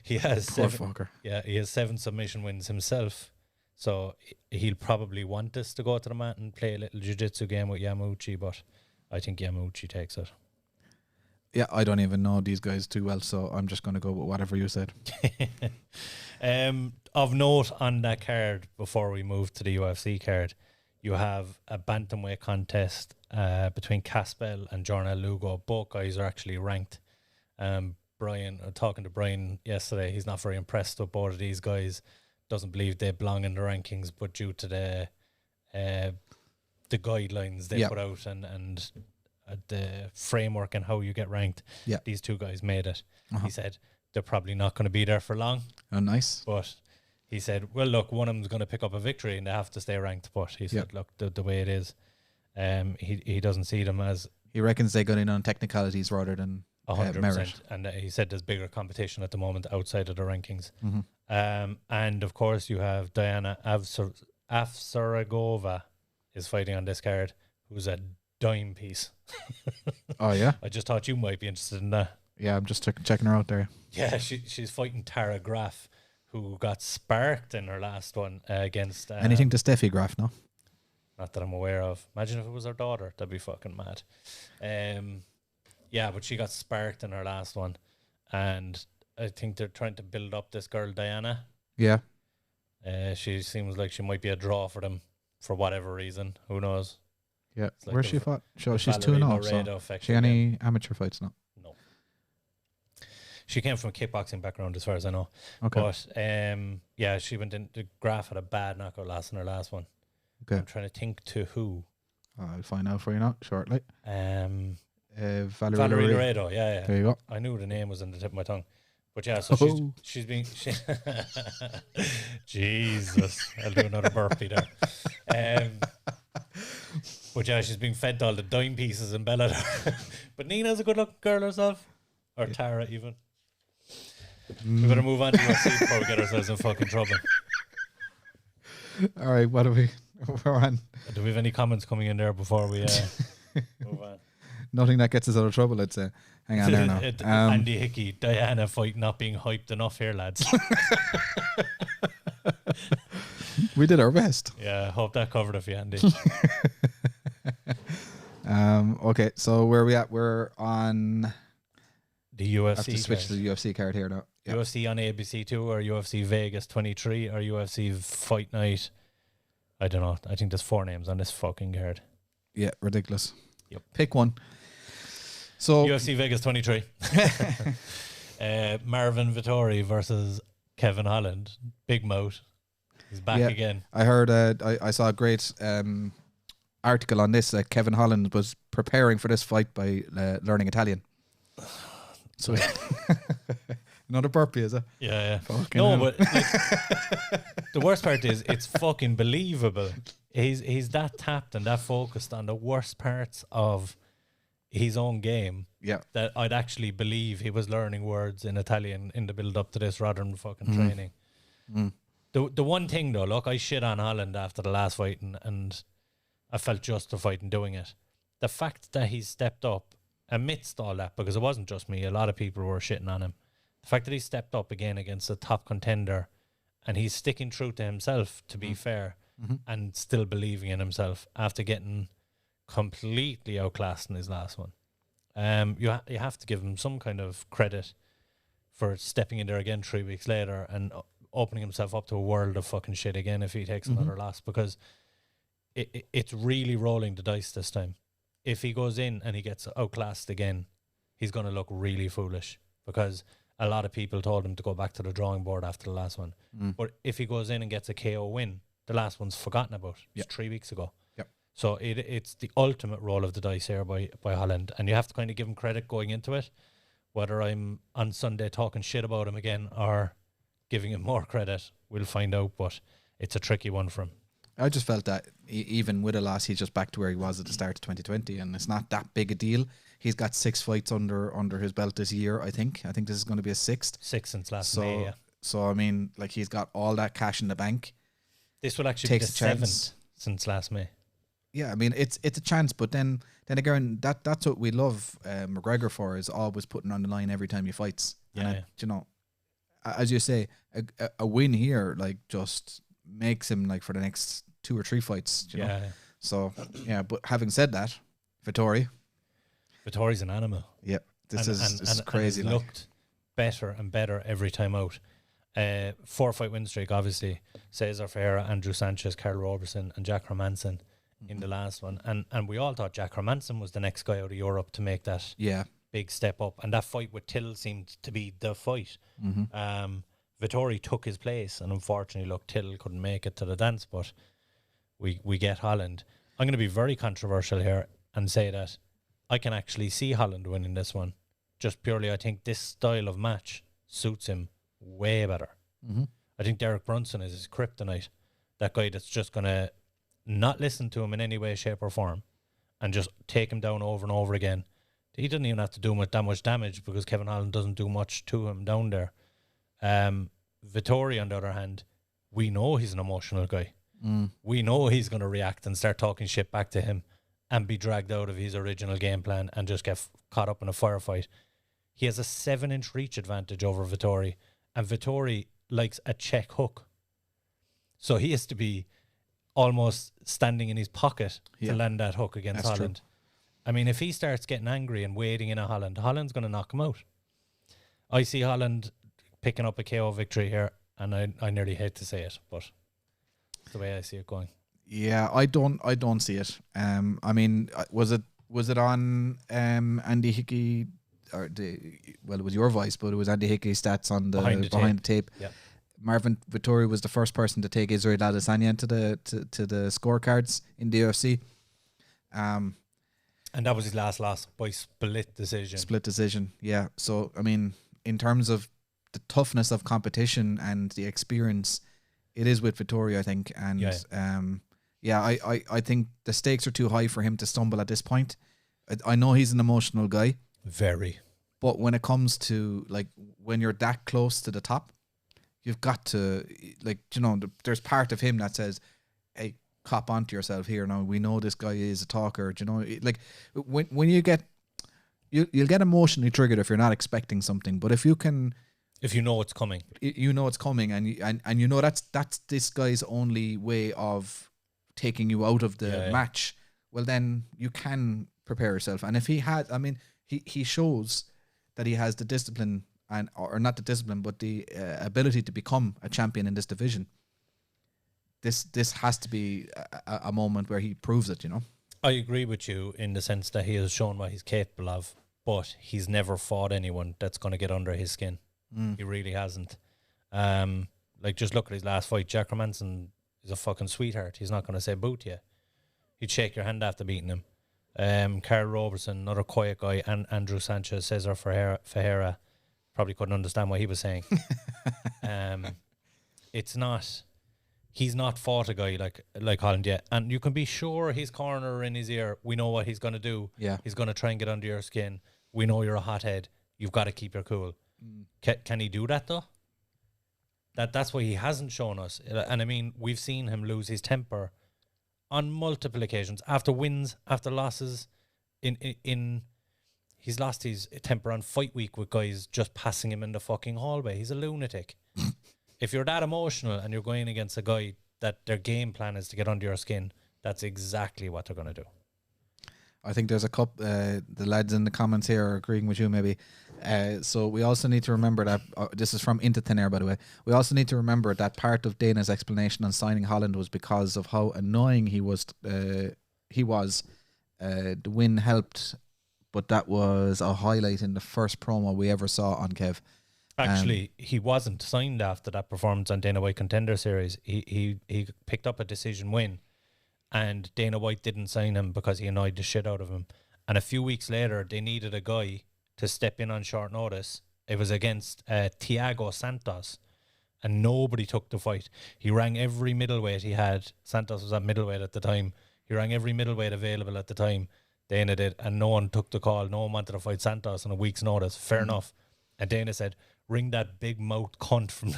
Speaker 3: He has
Speaker 2: Poor
Speaker 3: 7.
Speaker 2: fucker.
Speaker 3: Yeah, he has 7 submission wins himself. So he'll probably want this to go to the mat and play a little jiu-jitsu game with Yamauchi, but I think Yamauchi takes it.
Speaker 2: Yeah, I don't even know these guys too well, so I'm just going to go with whatever you said.
Speaker 3: Of note on that card, before we move to the UFC card, you have a bantamweight contest between Caspel and Jornal Lugo. Both guys are actually ranked. Brian, talking to Brian yesterday, he's not very impressed with both of these guys. Doesn't believe they belong in the rankings, but due to the guidelines they put out and the framework and how you get ranked, these 2 guys made it. He said they're probably not going to be there for long.
Speaker 2: Oh, nice.
Speaker 3: But he said, well, look, one of them's going to pick up a victory and they have to stay ranked. But he said, look, the way it is, he doesn't see them as...
Speaker 2: He reckons they got in on technicalities rather than
Speaker 3: 100%.
Speaker 2: merit.
Speaker 3: And he said there's bigger competition at the moment outside of the rankings. And, of course, you have Diana Afsaragova is fighting on this card, who's a dime piece.
Speaker 2: Oh, yeah?
Speaker 3: I just thought you might be interested in that.
Speaker 2: Yeah, I'm just checking her out there.
Speaker 3: Yeah, she's fighting Tara Graf, who got sparked in her last one against...
Speaker 2: Anything to Steffi Graf, no?
Speaker 3: Not that I'm aware of. Imagine if it was her daughter. That'd be fucking mad. Yeah, but she got sparked in her last one. And I think they're trying to build up this girl, Diana.
Speaker 2: Yeah.
Speaker 3: She seems like she might be a draw for them for whatever reason. Who knows?
Speaker 2: Yeah.
Speaker 3: Like
Speaker 2: Where's she fought? So she's 2-0. So she any amateur fights? No.
Speaker 3: No. She came from a kickboxing background, as far as I know.
Speaker 2: Okay.
Speaker 3: But yeah, she went in. The Graf had a bad knockout loss in her last one.
Speaker 2: Okay.
Speaker 3: I'm trying to think to who.
Speaker 2: I'll find out for you now shortly. Valerie
Speaker 3: Laredo. Yeah.
Speaker 2: There you go.
Speaker 3: I knew the name was on the tip of my tongue. But yeah, so she's been... Jesus. I'll do another burpee there. But yeah, she's being fed to all the dime pieces in Bellator. But Nina's a good looking girl herself. Or Tara, even. We better move on to UFC before we get ourselves in fucking trouble.
Speaker 2: All right, what are we... We're on.
Speaker 3: Do we have any comments coming in there before we move on?
Speaker 2: Nothing that gets us out of trouble, I'd say. Hang on there now.
Speaker 3: Andy Hickey, Diana fight not being hyped enough here, lads.
Speaker 2: We did our best.
Speaker 3: Yeah, I hope that covered it for you, Andy.
Speaker 2: Okay, so where are we at? We're on
Speaker 3: the UFC.
Speaker 2: I have to switch to the UFC card here now. Yep.
Speaker 3: UFC on ABC2 or UFC Vegas 23 or UFC Fight Night. I don't know. I think there's 4 names on this fucking card.
Speaker 2: Yeah, ridiculous.
Speaker 3: Yep.
Speaker 2: Pick one. So
Speaker 3: UFC Vegas 23. Marvin Vittori versus Kevin Holland. Big mouth. He's back again.
Speaker 2: I heard. I saw a great article on this. Kevin Holland was preparing for this fight by learning Italian. So another burpee, is it?
Speaker 3: Yeah.
Speaker 2: Fucking
Speaker 3: no,
Speaker 2: hell.
Speaker 3: but like, the worst part is it's fucking believable. He's that tapped and that focused on the worst parts of his own game.
Speaker 2: Yeah.
Speaker 3: That I'd actually believe he was learning words in Italian in the build up to this rather than fucking training. The one thing though, look, I shit on Holland after the last fight and I felt justified in doing it. The fact that he stepped up amidst all that, because it wasn't just me, a lot of people were shitting on him. The fact that he stepped up again against a top contender and he's sticking true to himself, to be fair, and still believing in himself after getting completely outclassed in his last one. You have to give him some kind of credit for stepping in there again 3 weeks later and opening himself up to a world of fucking shit again if he takes another loss, because it's really rolling the dice this time. If he goes in and he gets outclassed again, he's going to look really foolish, because a lot of people told him to go back to the drawing board after the last one. But if he goes in and gets a KO win, the last one's forgotten about. It's 3 weeks ago.
Speaker 2: Yep.
Speaker 3: So it's the ultimate roll of the dice here by Holland, and you have to kind of give him credit going into it. Whether I'm on Sunday talking shit about him again or giving him more credit, we'll find out, but it's a tricky one for him.
Speaker 2: I just felt that even with a loss, he's just back to where he was at the start of 2020, and it's not that big a deal. He's got 6 fights under his belt this year, I think. I think this is going to be a 6th.
Speaker 3: 6 since last May, yeah.
Speaker 2: So, I mean, like, he's got all that cash in the bank.
Speaker 3: This will actually
Speaker 2: Takes
Speaker 3: be the
Speaker 2: a chance.
Speaker 3: 7th since last May.
Speaker 2: Yeah, I mean, it's a chance, but then again, that's what we love McGregor for, is always putting on the line every time he fights.
Speaker 3: Yeah,
Speaker 2: And you know, as you say, a win here, like, just makes him, like, for the next 2 or 3 fights, you know. So, yeah, but having said that, Vittori's
Speaker 3: an animal.
Speaker 2: Yeah, this is crazy.
Speaker 3: And looked better and better every time out. 4-fight win streak, obviously. Cesar Ferreira, Andrew Sanchez, Carl Robertson, and Jack Hermanson in the last one. And we all thought Jack Hermanson was the next guy out of Europe to make that big step up. And that fight with Till seemed to be the fight. Vittori took his place, and unfortunately, look, Till couldn't make it to the dance, but we get Holland. I'm going to be very controversial here and say that I can actually see Holland winning this one. Just purely, I think this style of match suits him way better. I think Derek Brunson is his kryptonite. That guy that's just going to not listen to him in any way, shape or form and just take him down over and over again. He doesn't even have to do that much damage, because Kevin Holland doesn't do much to him down there. Vittori, on the other hand, we know he's an emotional guy. We know he's going to react and start talking shit back to him and be dragged out of his original game plan and just get caught up in a firefight. He has a 7-inch reach advantage over Vittori, and Vittori likes a check hook. So he has to be almost standing in his pocket to land that hook against Holland. True. I mean, if he starts getting angry and wading in a Holland's going to knock him out. I see Holland picking up a KO victory here, and I nearly hate to say it, but the way I see it going.
Speaker 2: Yeah, I don't see it. I mean, was it on Andy Hickey, or it was your voice, but it was Andy Hickey's stats on the behind the tape.
Speaker 3: Yep.
Speaker 2: Marvin Vittori was the first person to take Israel Adesanya to the scorecards in the UFC.
Speaker 3: And that was his last loss by split decision.
Speaker 2: Yeah. So, I mean, in terms of the toughness of competition and the experience, it is with Vittori, I think. And I think the stakes are too high for him to stumble at this point. I know he's an emotional guy.
Speaker 3: Very.
Speaker 2: But when it comes to, like, when you're that close to the top, you've got to, like, you know, there's part of him that says, hey, cop onto yourself here. Now, we know this guy is a talker. You know, like, when you get, you'll get emotionally triggered if you're not expecting something. But if you can,
Speaker 3: if you know it's coming,
Speaker 2: you know it's coming, and you know that's this guy's only way of taking you out of the match. Well, then you can prepare yourself. And if he had, I mean, he shows that he has the discipline, or not the discipline, but the ability to become a champion in this division. This has to be a moment where he proves it, you know.
Speaker 3: I agree with you in the sense that he has shown what he's capable of, but he's never fought anyone that's going to get under his skin. He really hasn't. Like, just look at his last fight. Jack Hermanson is a fucking sweetheart. He's not going to say boo to you. He'd shake your hand after beating him. Carl Robertson, another quiet guy, and Andrew Sanchez, Cesar Ferreira, probably couldn't understand what he was saying. It's not... he's not fought a guy like Holland yet. And you can be sure his corner in his ear, we know what he's going to do.
Speaker 2: Yeah.
Speaker 3: He's going to try and get under your skin. We know you're a hothead. You've got to keep your cool. Can he do that, though? That's why he hasn't shown us. And I mean, we've seen him lose his temper on multiple occasions. After wins, after losses. He's lost his temper on fight week with guys just passing him in the fucking hallway. He's a lunatic. If you're that emotional and you're going against a guy that their game plan is to get under your skin, that's exactly what they're going to do.
Speaker 2: I think there's a couple, the lads in the comments here are agreeing with you maybe. So we also need to remember that, this is from Into Thin Air, by the way. We also need to remember that part of Dana's explanation on signing Holland was because of how annoying he was. The win helped, but that was a highlight in the first promo we ever saw on Kev.
Speaker 3: Actually, he wasn't signed after that performance on Dana White Contender Series. He picked up a decision win, and Dana White didn't sign him because he annoyed the shit out of him. And a few weeks later, they needed a guy to step in on short notice. It was against Thiago Santos, and nobody took the fight. He rang every middleweight he had. Santos was at middleweight at the time. He rang every middleweight available at the time. Dana did, and no one took the call. No one wanted to fight Santos on a week's notice. Fair enough. And Dana said, ring that big mouth cunt from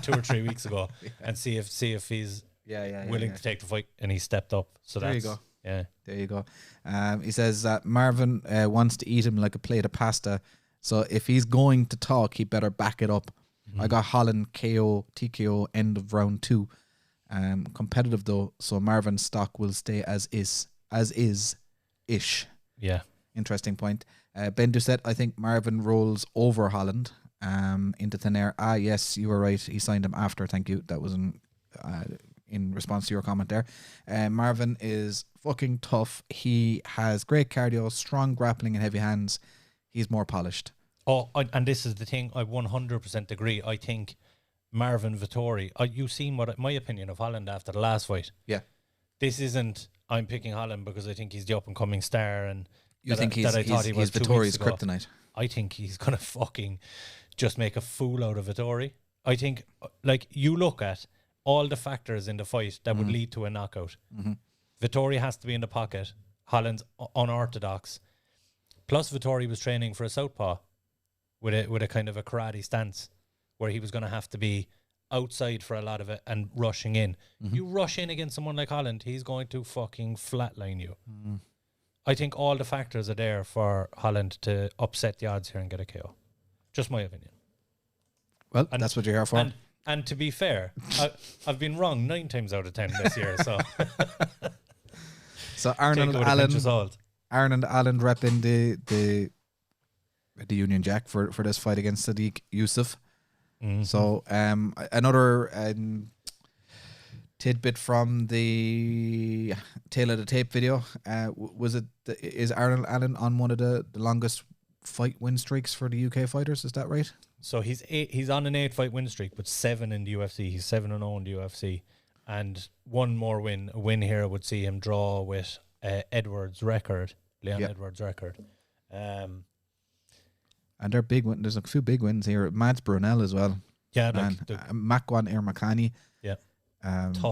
Speaker 3: 2 or 3 weeks ago and see if he's willing to take the fight. And he stepped up. So
Speaker 2: there
Speaker 3: that's,
Speaker 2: you go.
Speaker 3: Yeah.
Speaker 2: There you go. He says that Marvin wants to eat him like a plate of pasta. So if he's going to talk, he better back it up. I got Holland KO, TKO, end of round 2. Competitive though, so Marvin's stock will stay as is-ish.
Speaker 3: Yeah.
Speaker 2: Interesting point. Ben Doucette, I think Marvin rolls over Holland into thin air. Yes, you were right. He signed him after. Thank you. That was in response to your comment there. Marvin is fucking tough. He has great cardio, strong grappling and heavy hands. He's more polished.
Speaker 3: Oh, and this is the thing. I 100% agree. I think Marvin Vettori, you've seen what my opinion of Holland after the last fight.
Speaker 2: Yeah.
Speaker 3: This isn't, I'm picking Holland because I think he's the up-and-coming star and
Speaker 2: you think he's Vettori's kryptonite?
Speaker 3: I think he's going to fucking just make a fool out of Vettori. I think, like, you look at all the factors in the fight that would lead to a knockout. Vettori has to be in the pocket. Holland's unorthodox. Plus, Vettori was training for a southpaw with a kind of a karate stance where he was going to have to be outside for a lot of it and rushing in. You rush in against someone like Holland, he's going to fucking flatline you. I think all the factors are there for Holland to upset the odds here and get a KO. Just my opinion.
Speaker 2: Well, that's what you're here for.
Speaker 3: And to be fair, I've been wrong 9 times out of 10 this year. So,
Speaker 2: so Aaron and Alan repping the Union Jack for this fight against Sadiq Youssef. So another tidbit from the Tail of the Tape video. Is Aaron Allen on one of the longest fight win streaks for the UK fighters? Is that right?
Speaker 3: So he's on an 8-fight win streak, but 7 in the UFC. He's 7-0 in the UFC, and one more win. A win here would see him draw with Edwards' record, Edwards' record. And
Speaker 2: they're big wins. There's a few big wins here. Mads Brunel as well.
Speaker 3: Yeah,
Speaker 2: Makwan Ermakani.
Speaker 3: Yeah.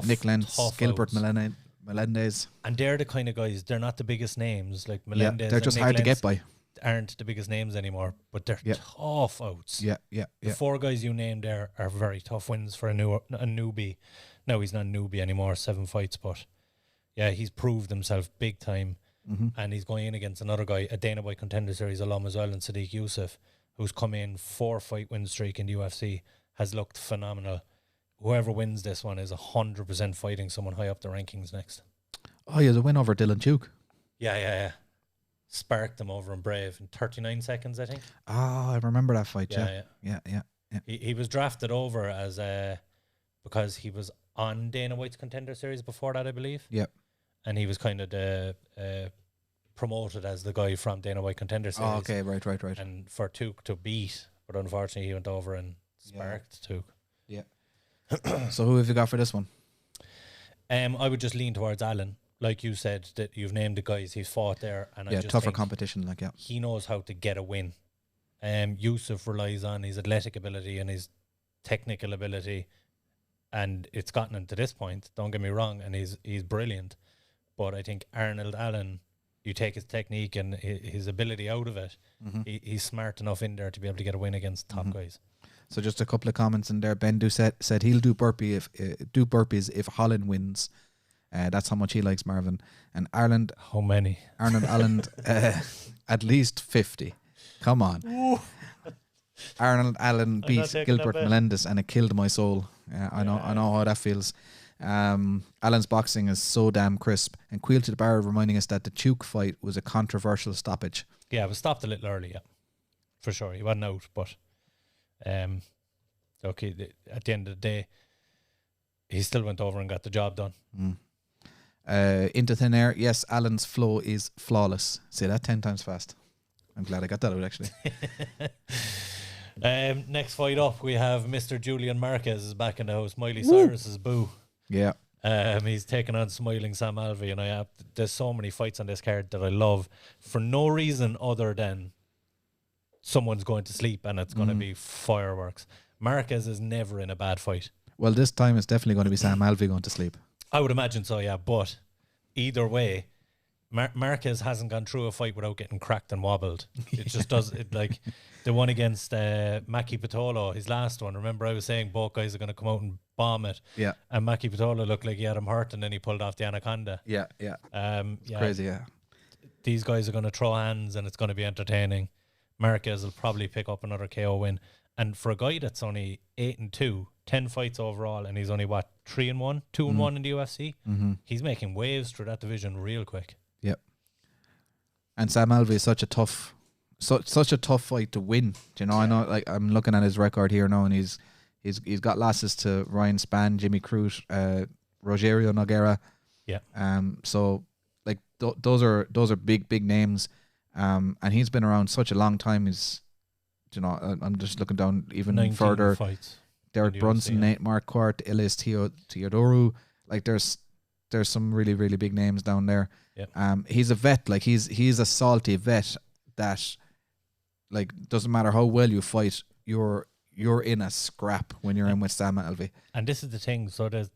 Speaker 2: Nick Lentz, Gilbert Melendez.
Speaker 3: And they're the kind of guys, they're not the biggest names. Like Melendez,
Speaker 2: they're just hard to get by.
Speaker 3: Aren't the biggest names anymore, but they're tough outs. The 4 guys you named there are very tough wins for a newbie. No, he's not a newbie anymore, 7 fights, but yeah, he's proved himself big time. And he's going in against another guy, a Dana White Contender Series alum as well, and Sadiq Youssef, who's come in 4-fight win streak in the UFC, has looked phenomenal. Whoever wins this one is 100% fighting someone high up the rankings next.
Speaker 2: Oh, yeah, the win over Dylan Tuke.
Speaker 3: Yeah. Sparked him over in Brave in 39 seconds, I think.
Speaker 2: Oh, I remember that fight. Yeah.
Speaker 3: He was drafted over as because he was on Dana White's Contender Series before that, I believe.
Speaker 2: Yeah.
Speaker 3: And he was kind of promoted as the guy from Dana White Contender Series.
Speaker 2: Oh, okay, right.
Speaker 3: And for Tuke to beat, but unfortunately he went over and sparked Tuke.
Speaker 2: Yeah. So who have you got for this one?
Speaker 3: I would just lean towards Allen. Like you said, that you've named the guys he's fought there, and I just
Speaker 2: tougher
Speaker 3: think
Speaker 2: competition.
Speaker 3: he knows how to get a win. Yusuf relies on his athletic ability and his technical ability. and it's gotten him to this point. Don't get me wrong, and he's brilliant. But I think Arnold Allen, you take his technique and his ability out of it, he's smart enough in there to be able to get a win against top guys.
Speaker 2: So just a couple of comments in there. Ben said he'll do burpees if Holland wins. That's how much he likes Marvin. And Ireland.
Speaker 3: How many?
Speaker 2: Arnold Allen, at least 50. Come on. Ooh. Arnold Allen beat Gilbert Melendez, and it killed my soul. I know how that feels. Allen's boxing is so damn crisp, and Queel to the bar reminding us that the Tuke fight was a controversial stoppage.
Speaker 3: Yeah, it was stopped a little early, for sure. He wasn't out, but okay. At the end of the day, he still went over and got the job done.
Speaker 2: Into thin air. Yes, Allen's flow is flawless. Say that 10 times fast. I'm glad I got that out actually.
Speaker 3: Next fight up, we have Mr. Julian Marquez is back in the house. Miley Cyrus's boo.
Speaker 2: Yeah.
Speaker 3: He's taking on smiling Sam Alvey, and there's so many fights on this card that I love for no reason other than someone's going to sleep and it's going to be fireworks. Marquez is never in a bad fight.
Speaker 2: Well, this time it's definitely going to be Sam Alvey going to sleep.
Speaker 3: I would imagine so, yeah. But either way, Marquez hasn't gone through a fight without getting cracked and wobbled. It just does it. Like the one against Maki Pitolo, his last one. Remember, I was saying both guys are going to come out and bomb it.
Speaker 2: Yeah.
Speaker 3: And Maki Pitolo looked like he had him hurt, and then he pulled off the anaconda.
Speaker 2: Yeah. Crazy. Yeah.
Speaker 3: These guys are going to throw hands, and it's going to be entertaining. Marquez will probably pick up another KO win. And for a guy that's only 8-2, 10 fights overall, and he's only 3-1, 2-1 in the UFC, he's making waves through that division real quick.
Speaker 2: Yep. And Sam Alvey is such a tough fight to win. Do you know? Yeah. I know. Like I'm looking at his record here now, and he's got losses to Ryan Spann, Jimmy Crute, Rogerio Nogueira.
Speaker 3: Yeah.
Speaker 2: So like those are big names. And he's been around such a long time. He's, you know, I'm just looking down even further.
Speaker 3: Fights
Speaker 2: Derek Brunson, Nate Marquardt, Elias Teodoru. Like there's some really, really big names down there.
Speaker 3: Yep.
Speaker 2: He's a vet. Like he's a salty vet that, like, doesn't matter how well you fight, you're in a scrap when you're in with Sam Alvey.
Speaker 3: And this is the thing. So there's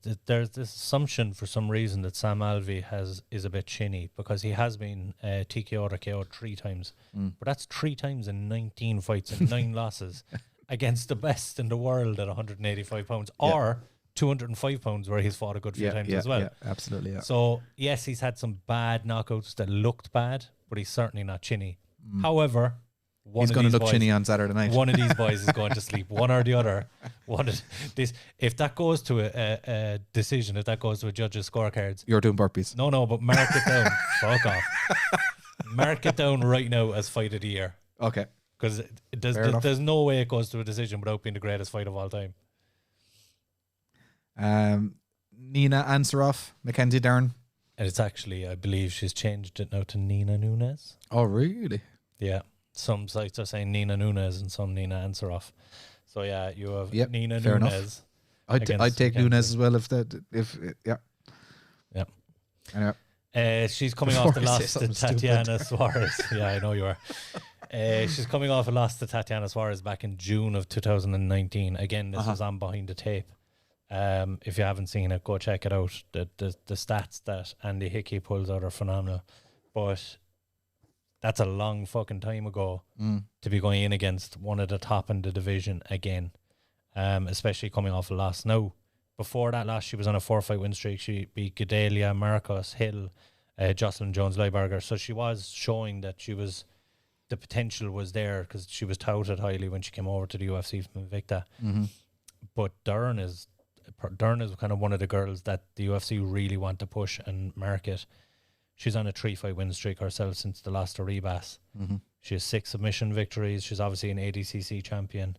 Speaker 3: this assumption for some reason that Sam Alvey is a bit chinny because he has been TKO'd or KO'd 3 times. But that's 3 times in 19 fights and 9 losses against the best in the world at 185 pounds or 205 pounds where he's fought a good few times as well.
Speaker 2: Yeah, absolutely. Yeah.
Speaker 3: So yes, he's had some bad knockouts that looked bad, but he's certainly not chinny. However,
Speaker 2: he's going to look chinny on Saturday night.
Speaker 3: One of these boys is going to sleep, one or the other. If that goes to a decision, if that goes to a judge's scorecards,
Speaker 2: you're doing burpees.
Speaker 3: No, but mark it down. Fuck off. Mark it down right now as fight of the year.
Speaker 2: Okay.
Speaker 3: Because there's no way it goes to a decision without being the greatest fight of all time.
Speaker 2: Nina Ansaroff, Mackenzie Dern.
Speaker 3: And it's actually, I believe she's changed it now to Nina Nunes.
Speaker 2: Oh, really?
Speaker 3: Yeah. Some sites are saying Nina Nunes and some Nina Ansaroff. So yeah, you have Nina
Speaker 2: fair
Speaker 3: Nunes.
Speaker 2: I'd take Nunes as well if.
Speaker 3: Anyway. She's coming off the loss to Tatiana Suarez. Yeah, I know you are. She's coming off a loss to Tatiana Suarez back in June of 2019. Again, this was on Behind the Tape. If you haven't seen it, go check it out. The stats that Andy Hickey pulls out are phenomenal. But that's a long fucking time ago to be going in against one of the top in the division again, especially coming off a loss. Now, before that loss, she was on a 4-fight win streak. She beat Gedalia, Marcos, Hill, Jocelyn Jones-Leiberger. So she was showing that the potential was there because she was touted highly when she came over to the UFC from Invicta. But Dern is kind of one of the girls that the UFC really want to push and market. She's on a 3-fight win streak herself since the loss to Rebas. She has 6 submission victories. She's obviously an ADCC champion.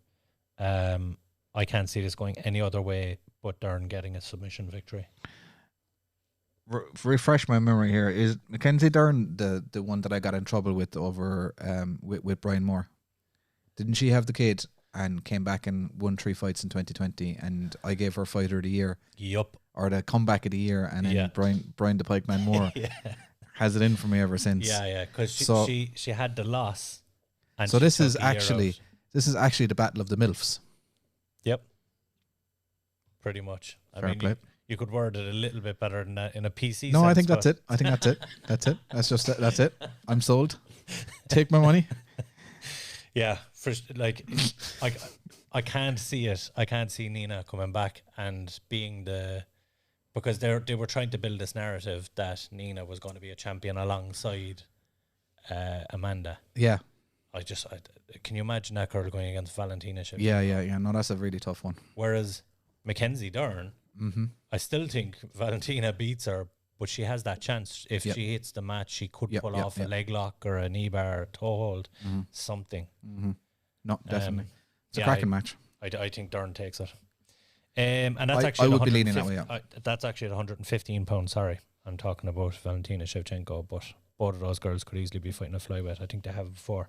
Speaker 3: I can't see this going any other way but Dern getting a submission victory.
Speaker 2: Refresh my memory here. Is Mackenzie Dern the one that I got in trouble with over with Brian Moore? Didn't she have the kid and came back and won 3 fights in 2020 and I gave her fighter of the year?
Speaker 3: Yup.
Speaker 2: Or the comeback of the year, and then Brian the Pikeman Moore has it in for me ever since.
Speaker 3: Yeah, because she had the loss. And
Speaker 2: so this is actually the battle of the MILFs.
Speaker 3: Yep. pretty much. I
Speaker 2: Fair
Speaker 3: mean,
Speaker 2: play.
Speaker 3: you could word it a little bit better than that in a PC.
Speaker 2: No,
Speaker 3: sense,
Speaker 2: I think that's
Speaker 3: but-
Speaker 2: it. I think that's it. That's it. That's it. I'm sold. Take my money.
Speaker 3: Yeah, I can't see it. I can't see Nina coming back and being because they were trying to build this narrative that Nina was going to be a champion alongside Amanda.
Speaker 2: Yeah.
Speaker 3: Can you imagine that girl going against Valentina Shevchenko?
Speaker 2: Yeah. No, that's a really tough one.
Speaker 3: Whereas Mackenzie Dern, I still think Valentina beats her, but she has that chance. If she hits the match, she could pull off a leg lock or a knee bar, or toe hold, something.
Speaker 2: No, definitely. It's a
Speaker 3: yeah,
Speaker 2: cracking match.
Speaker 3: I think Dern takes it. And that's actually
Speaker 2: I would be leaning that way,
Speaker 3: that's actually at £115. Sorry, I'm talking about Valentina Shevchenko, but both of those girls could easily be fighting a flyweight. I think they have before.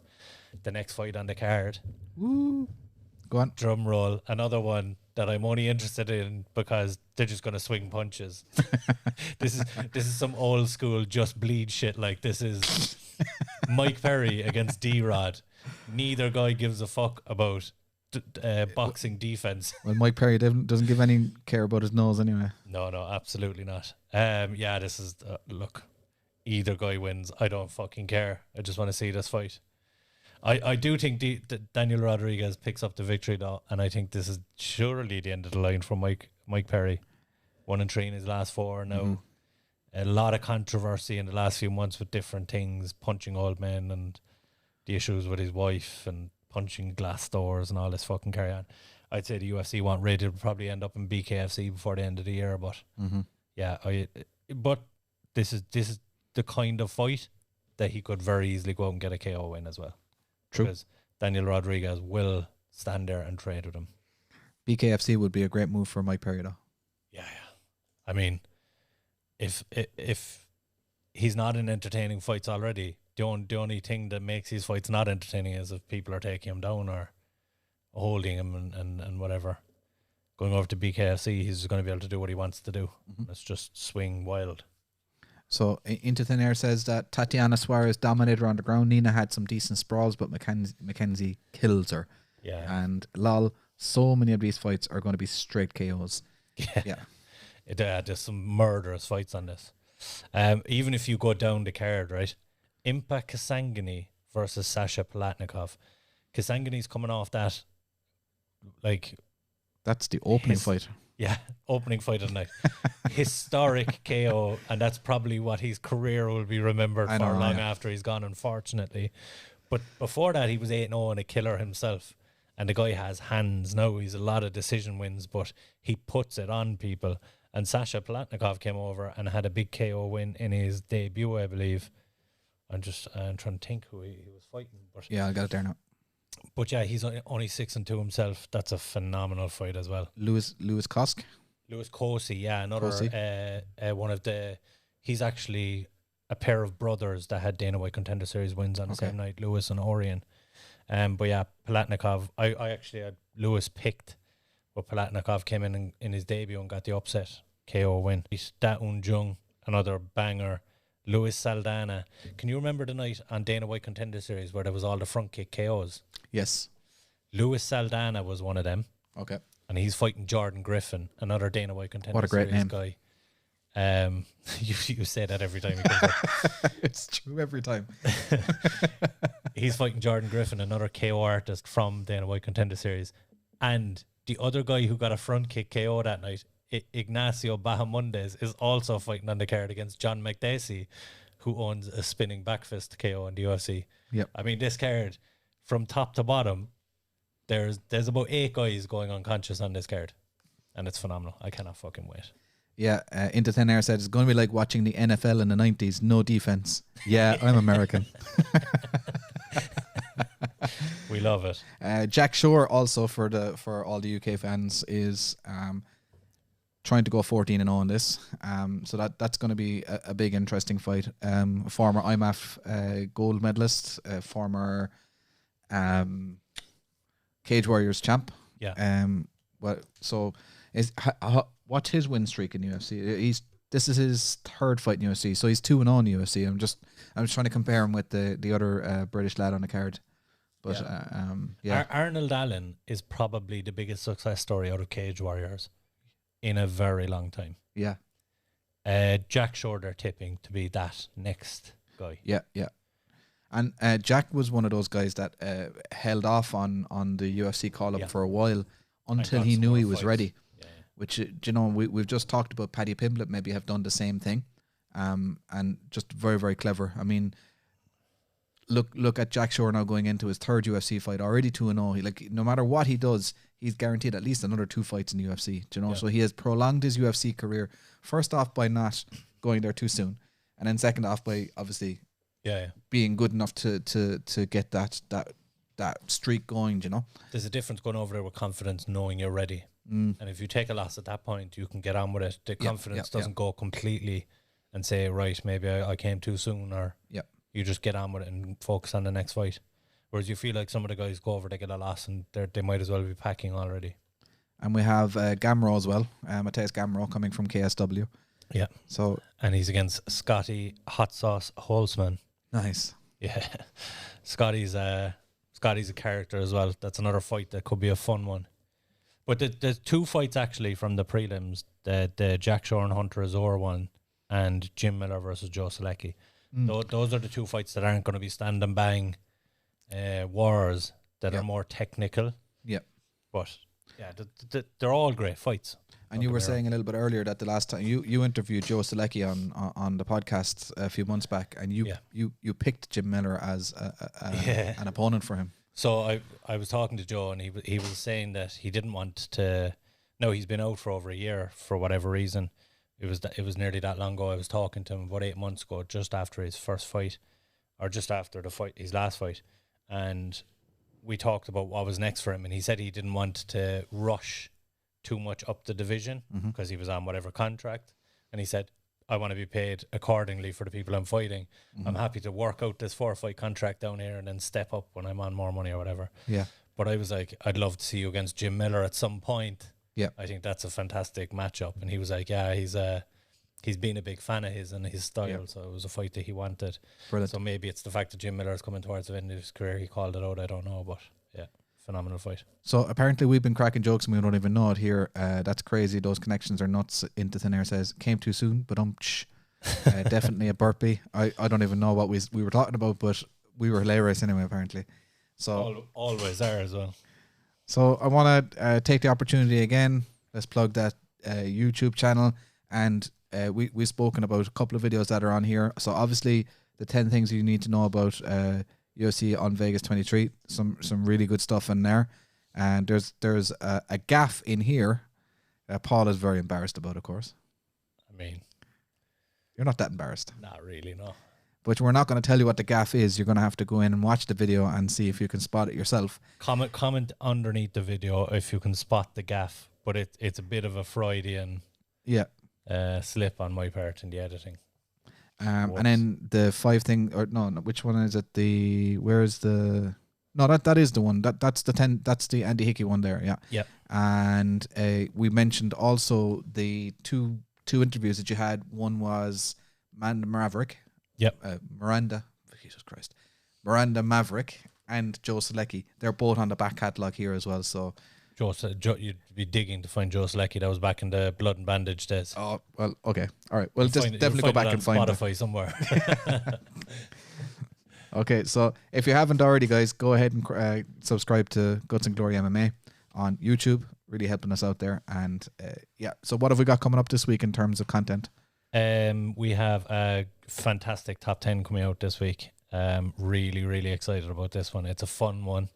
Speaker 3: The next fight on the card,
Speaker 2: Woo. Go on.
Speaker 3: drum roll, another one that I'm only interested in because they're just going to swing punches. This is some old school just bleed shit. Like, this is Mike Perry against D-Rod. Neither guy gives a fuck about boxing defense.
Speaker 2: Well, Mike Perry doesn't give any care about his nose anyway.
Speaker 3: No, absolutely not. Yeah, this is look. Either guy wins. I don't fucking care. I just want to see this fight. I do think Daniel Rodriguez picks up the victory though, and I think this is surely the end of the line for Mike Perry. 1-3 in his last 4 now. A lot of controversy in the last few months with different things, punching old men and the issues with his wife and punching glass doors and all this fucking carry on. I'd say the UFC want Ray to probably end up in BKFC before the end of the year, but yeah, but this is the kind of fight that he could very easily go out and get a KO win as well.
Speaker 2: True.
Speaker 3: Because Daniel Rodriguez will stand there and trade with him.
Speaker 2: BKFC would be a great move for Mike Perry though.
Speaker 3: Yeah. I mean, if he's not in entertaining fights already, the only thing that makes these fights not entertaining is if people are taking him down or holding him and whatever. Going over to BKFC, he's going to be able to do what he wants to do. It's just swing wild.
Speaker 2: So Into Thin Air says that Tatiana Suarez dominated her on the ground. Nina had some decent sprawls, but Mackenzie kills her.
Speaker 3: Yeah.
Speaker 2: And lol, so many of these fights are going to be straight KOs. Yeah.
Speaker 3: There's some murderous fights on this. Even if you go down the card, right? Impa Kasangani versus Sasha Palatnikov. Kasangani's coming off that, like...
Speaker 2: That's the opening fight.
Speaker 3: Yeah, opening fight of the night. Historic KO, and that's probably what his career will be remembered for long after he's gone, unfortunately. But before that, he was 8-0 and a killer himself. And the guy has hands now. He's a lot of decision wins, but he puts it on people. And Sasha Palatnikov came over and had a big KO win in his debut, I believe. I'm trying to think who he was fighting. But
Speaker 2: yeah, I got it there now.
Speaker 3: But yeah, he's only 6-2 himself. That's a phenomenal fight as well.
Speaker 2: Lewis Kosk.
Speaker 3: Lewis Kosey, yeah, another one of the. He's actually a pair of brothers that had Dana White Contender Series wins on the same night, Lewis and Orion. But yeah, Palatnikov. I actually had Lewis picked, but Palatnikov came in his debut and got the upset KO win. Da Un Jung, another banger. Luis Saldana. Can you remember the night on Dana White Contender Series where there was all the front kick KOs?
Speaker 2: Yes.
Speaker 3: Luis Saldana was one of them.
Speaker 2: Okay.
Speaker 3: And he's fighting Jordan Griffin, another Dana White Contender Series guy. You say that every time he comes up.
Speaker 2: It's true every time.
Speaker 3: He's fighting Jordan Griffin, another KO artist from Dana White Contender Series. And the other guy who got a front kick KO that night, Ignacio Bahamondes, is also fighting on the card against John McDessie, who owns a spinning back fist KO in the UFC.
Speaker 2: Yep.
Speaker 3: I mean, this card, from top to bottom, there's about 8 guys going unconscious on this card. And it's phenomenal. I cannot fucking wait.
Speaker 2: Yeah, Into Thin Air said it's going to be like watching the NFL in the 90s. No defense. Yeah, I'm American.
Speaker 3: We love it.
Speaker 2: Jack Shore also for all the UK fans is trying to go 14-0 on this. So that's going to be a big interesting fight. Former IMAF gold medalist, former Cage Warriors champ.
Speaker 3: Yeah.
Speaker 2: What's his win streak in UFC? This is his 3rd fight in UFC, so he's 2-0 in UFC. I'm just trying to compare him with the other British lad on the card. But
Speaker 3: Arnold Allen is probably the biggest success story out of Cage Warriors. in a very long time.
Speaker 2: Yeah.
Speaker 3: Jack Shore, they're tipping to be that next guy.
Speaker 2: Yeah. And Jack was one of those guys that held off on the UFC call-up for a while until he knew he was ready.
Speaker 3: Yeah.
Speaker 2: Which, you know, we've just talked about Paddy Pimblett maybe have done the same thing. And just very, very clever. I mean, look at Jack Shore now going into his third UFC fight, already 2-0. He, like, no matter what he does, he's guaranteed at least another 2 fights in the UFC. Do you know?
Speaker 3: Yeah.
Speaker 2: So he has prolonged his UFC career. First off, by not going there too soon, and then second off by obviously being good enough to get that streak going. Do you know?
Speaker 3: There's a difference going over there with confidence, knowing you're ready. And if you take a loss at that point, you can get on with it. The confidence doesn't go completely and say, right, maybe I came too soon, or you just get on with it and focus on the next fight. Whereas you feel like some of the guys go over, they get a loss, and they might as well be packing already.
Speaker 2: And we have Gamro as well, Mateus Gamro coming from KSW.
Speaker 3: Yeah.
Speaker 2: So,
Speaker 3: and he's against Scotty Hot Sauce Holzman.
Speaker 2: Nice.
Speaker 3: Yeah. Scotty's a character as well. That's another fight that could be a fun one. But there's 2 fights actually from the prelims, the Jack Shore and Hunter Azor one, and Jim Miller versus Joe Selecki. Those are the 2 fights that aren't going to be stand and bang wars that are more technical. Yeah. But yeah, they're all great fights.
Speaker 2: And you were saying a little bit earlier that the last time you interviewed Joe Selecki on the podcast a few months back, and you picked Jim Miller as an opponent for him.
Speaker 3: So I was talking to Joe, and he was saying that he didn't want to. No, he's been out for over a year for whatever reason. It was nearly that long ago. I was talking to him about 8 months ago, just after his first fight, or just after his last fight, and we talked about what was next for him. And he said he didn't want to rush too much up the division because he was on whatever contract, and he said, I want to be paid accordingly for the people I'm fighting. I'm happy to work out this 4-fight contract down here and then step up when I'm on more money or whatever. Yeah. But I was like, I'd love to see you against Jim Miller at some point. Yeah. I think that's a fantastic matchup. And he was like, yeah, he's been a big fan of his and his style. So it was a fight that he wanted. Brilliant. So maybe it's the fact that Jim Miller is coming towards the end of his career. He called it out. I don't know, but yeah. Phenomenal fight. So apparently we've been cracking jokes and we don't even know it here. That's crazy. Those connections are nuts. Into Thin Air says, came too soon, but definitely a burpee. I don't even know what we were talking about, but we were hilarious anyway, apparently. So always are as well. So I want to take the opportunity again. Let's plug that YouTube channel. And we've spoken about a couple of videos that are on here. So obviously the 10 things you need to know about UFC on Vegas 23, some really good stuff in there, and there's a gaff in here. Paul is very embarrassed about, of course. I mean, you're not that embarrassed. Not really, no. But we're not going to tell you what the gaff is. You're going to have to go in and watch the video and see if you can spot it yourself. Comment underneath the video if you can spot the gaff. But it's a bit of a Freudian slip on my part in the editing. And then the 5 thing, or no, which one is it? Where's the? No, that is the one. That's the 10. That's the Andy Hickey one there. Yeah. Yeah. And we mentioned also the two interviews that you had. One was Miranda Maverick. Yep. Miranda. Jesus Christ. Miranda Maverick and Joe Selecki. They're both on the back catalogue here as well. So. Joe, you'd be digging to find Joe Selecki. That was back in the Blood and Bandage days. Oh, well, okay. All right. Well, just definitely go back and find it. Spotify somewhere. Okay, so if you haven't already, guys, go ahead and subscribe to Guts and Glory MMA on YouTube. Really helping us out there. And so what have we got coming up this week in terms of content? We have a fantastic top 10 coming out this week. Really, really excited about this one. It's a fun one.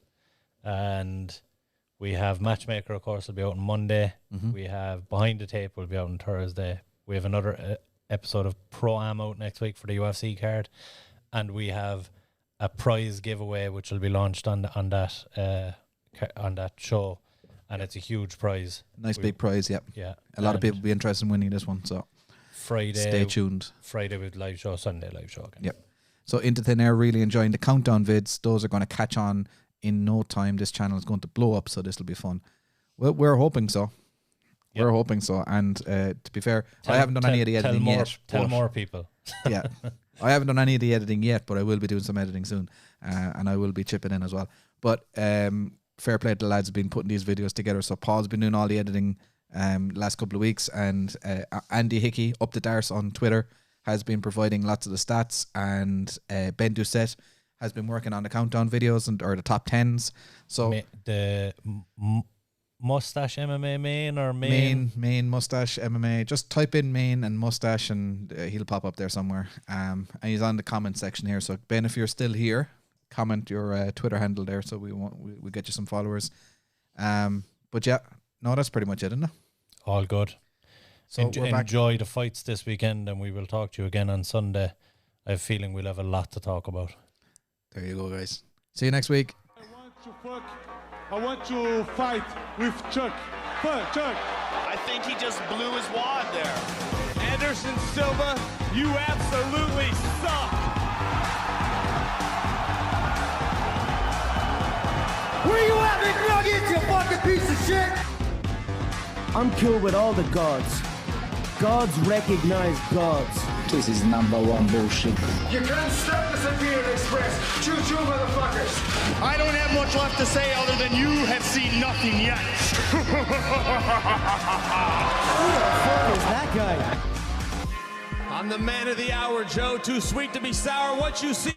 Speaker 3: And we have Matchmaker, of course, will be out on Monday. Mm-hmm. We have Behind the Tape will be out on Thursday. We have another episode of Pro Am out next week for the UFC card. And we have a prize giveaway which will be launched on that show. And it's a huge prize. Nice big prize, yep. Yeah. A lot of people will be interested in winning this one. So Friday, stay tuned. Friday with live show, Sunday live show again. Yep. So Into Thin Air, really enjoying the countdown vids. Those are going to catch on in no time. This channel is going to blow up, so this will be fun. Well, we're hoping so. Yep. We're hoping so. And to be fair, I haven't done any of the editing yet. Tell more people. Yeah. I haven't done any of the editing yet, but I will be doing some editing soon. And I will be chipping in as well. But fair play to the lads who've been putting these videos together. So Paul's been doing all the editing
Speaker 2: last couple of weeks, and Andy Hickey, Up the Darts on Twitter, has been providing lots of the stats, and Ben Doucette has been working on the countdown videos or the top 10s. So
Speaker 3: Mustache MMA main or main
Speaker 2: mustache MMA. Just type in main and mustache, and he'll pop up there somewhere. And he's on the comment section here. So Ben, if you're still here, comment your Twitter handle there, so we get you some followers. But yeah, no, that's pretty much it, isn't it?
Speaker 3: All good.
Speaker 2: So
Speaker 3: enjoy the fights this weekend, and we will talk to you again on Sunday. I have a feeling we'll have a lot to talk about.
Speaker 2: There you go, guys. See you next week.
Speaker 4: I want to fight with Chuck. Chuck.
Speaker 5: I think he just blew his wad there.
Speaker 6: Anderson Silva, you absolutely suck.
Speaker 7: Where you at, McNuggets, you fucking piece of shit? I'm cool with all the gods. Gods recognize gods.
Speaker 8: This is number one bullshit.
Speaker 7: You can't stop the Superior Express. Choo-choo, motherfuckers.
Speaker 6: I don't have much left to say other than you have seen nothing yet.
Speaker 7: Who the fuck is that guy?
Speaker 6: I'm the man of the hour, Joe. Too sweet to be sour. What you see.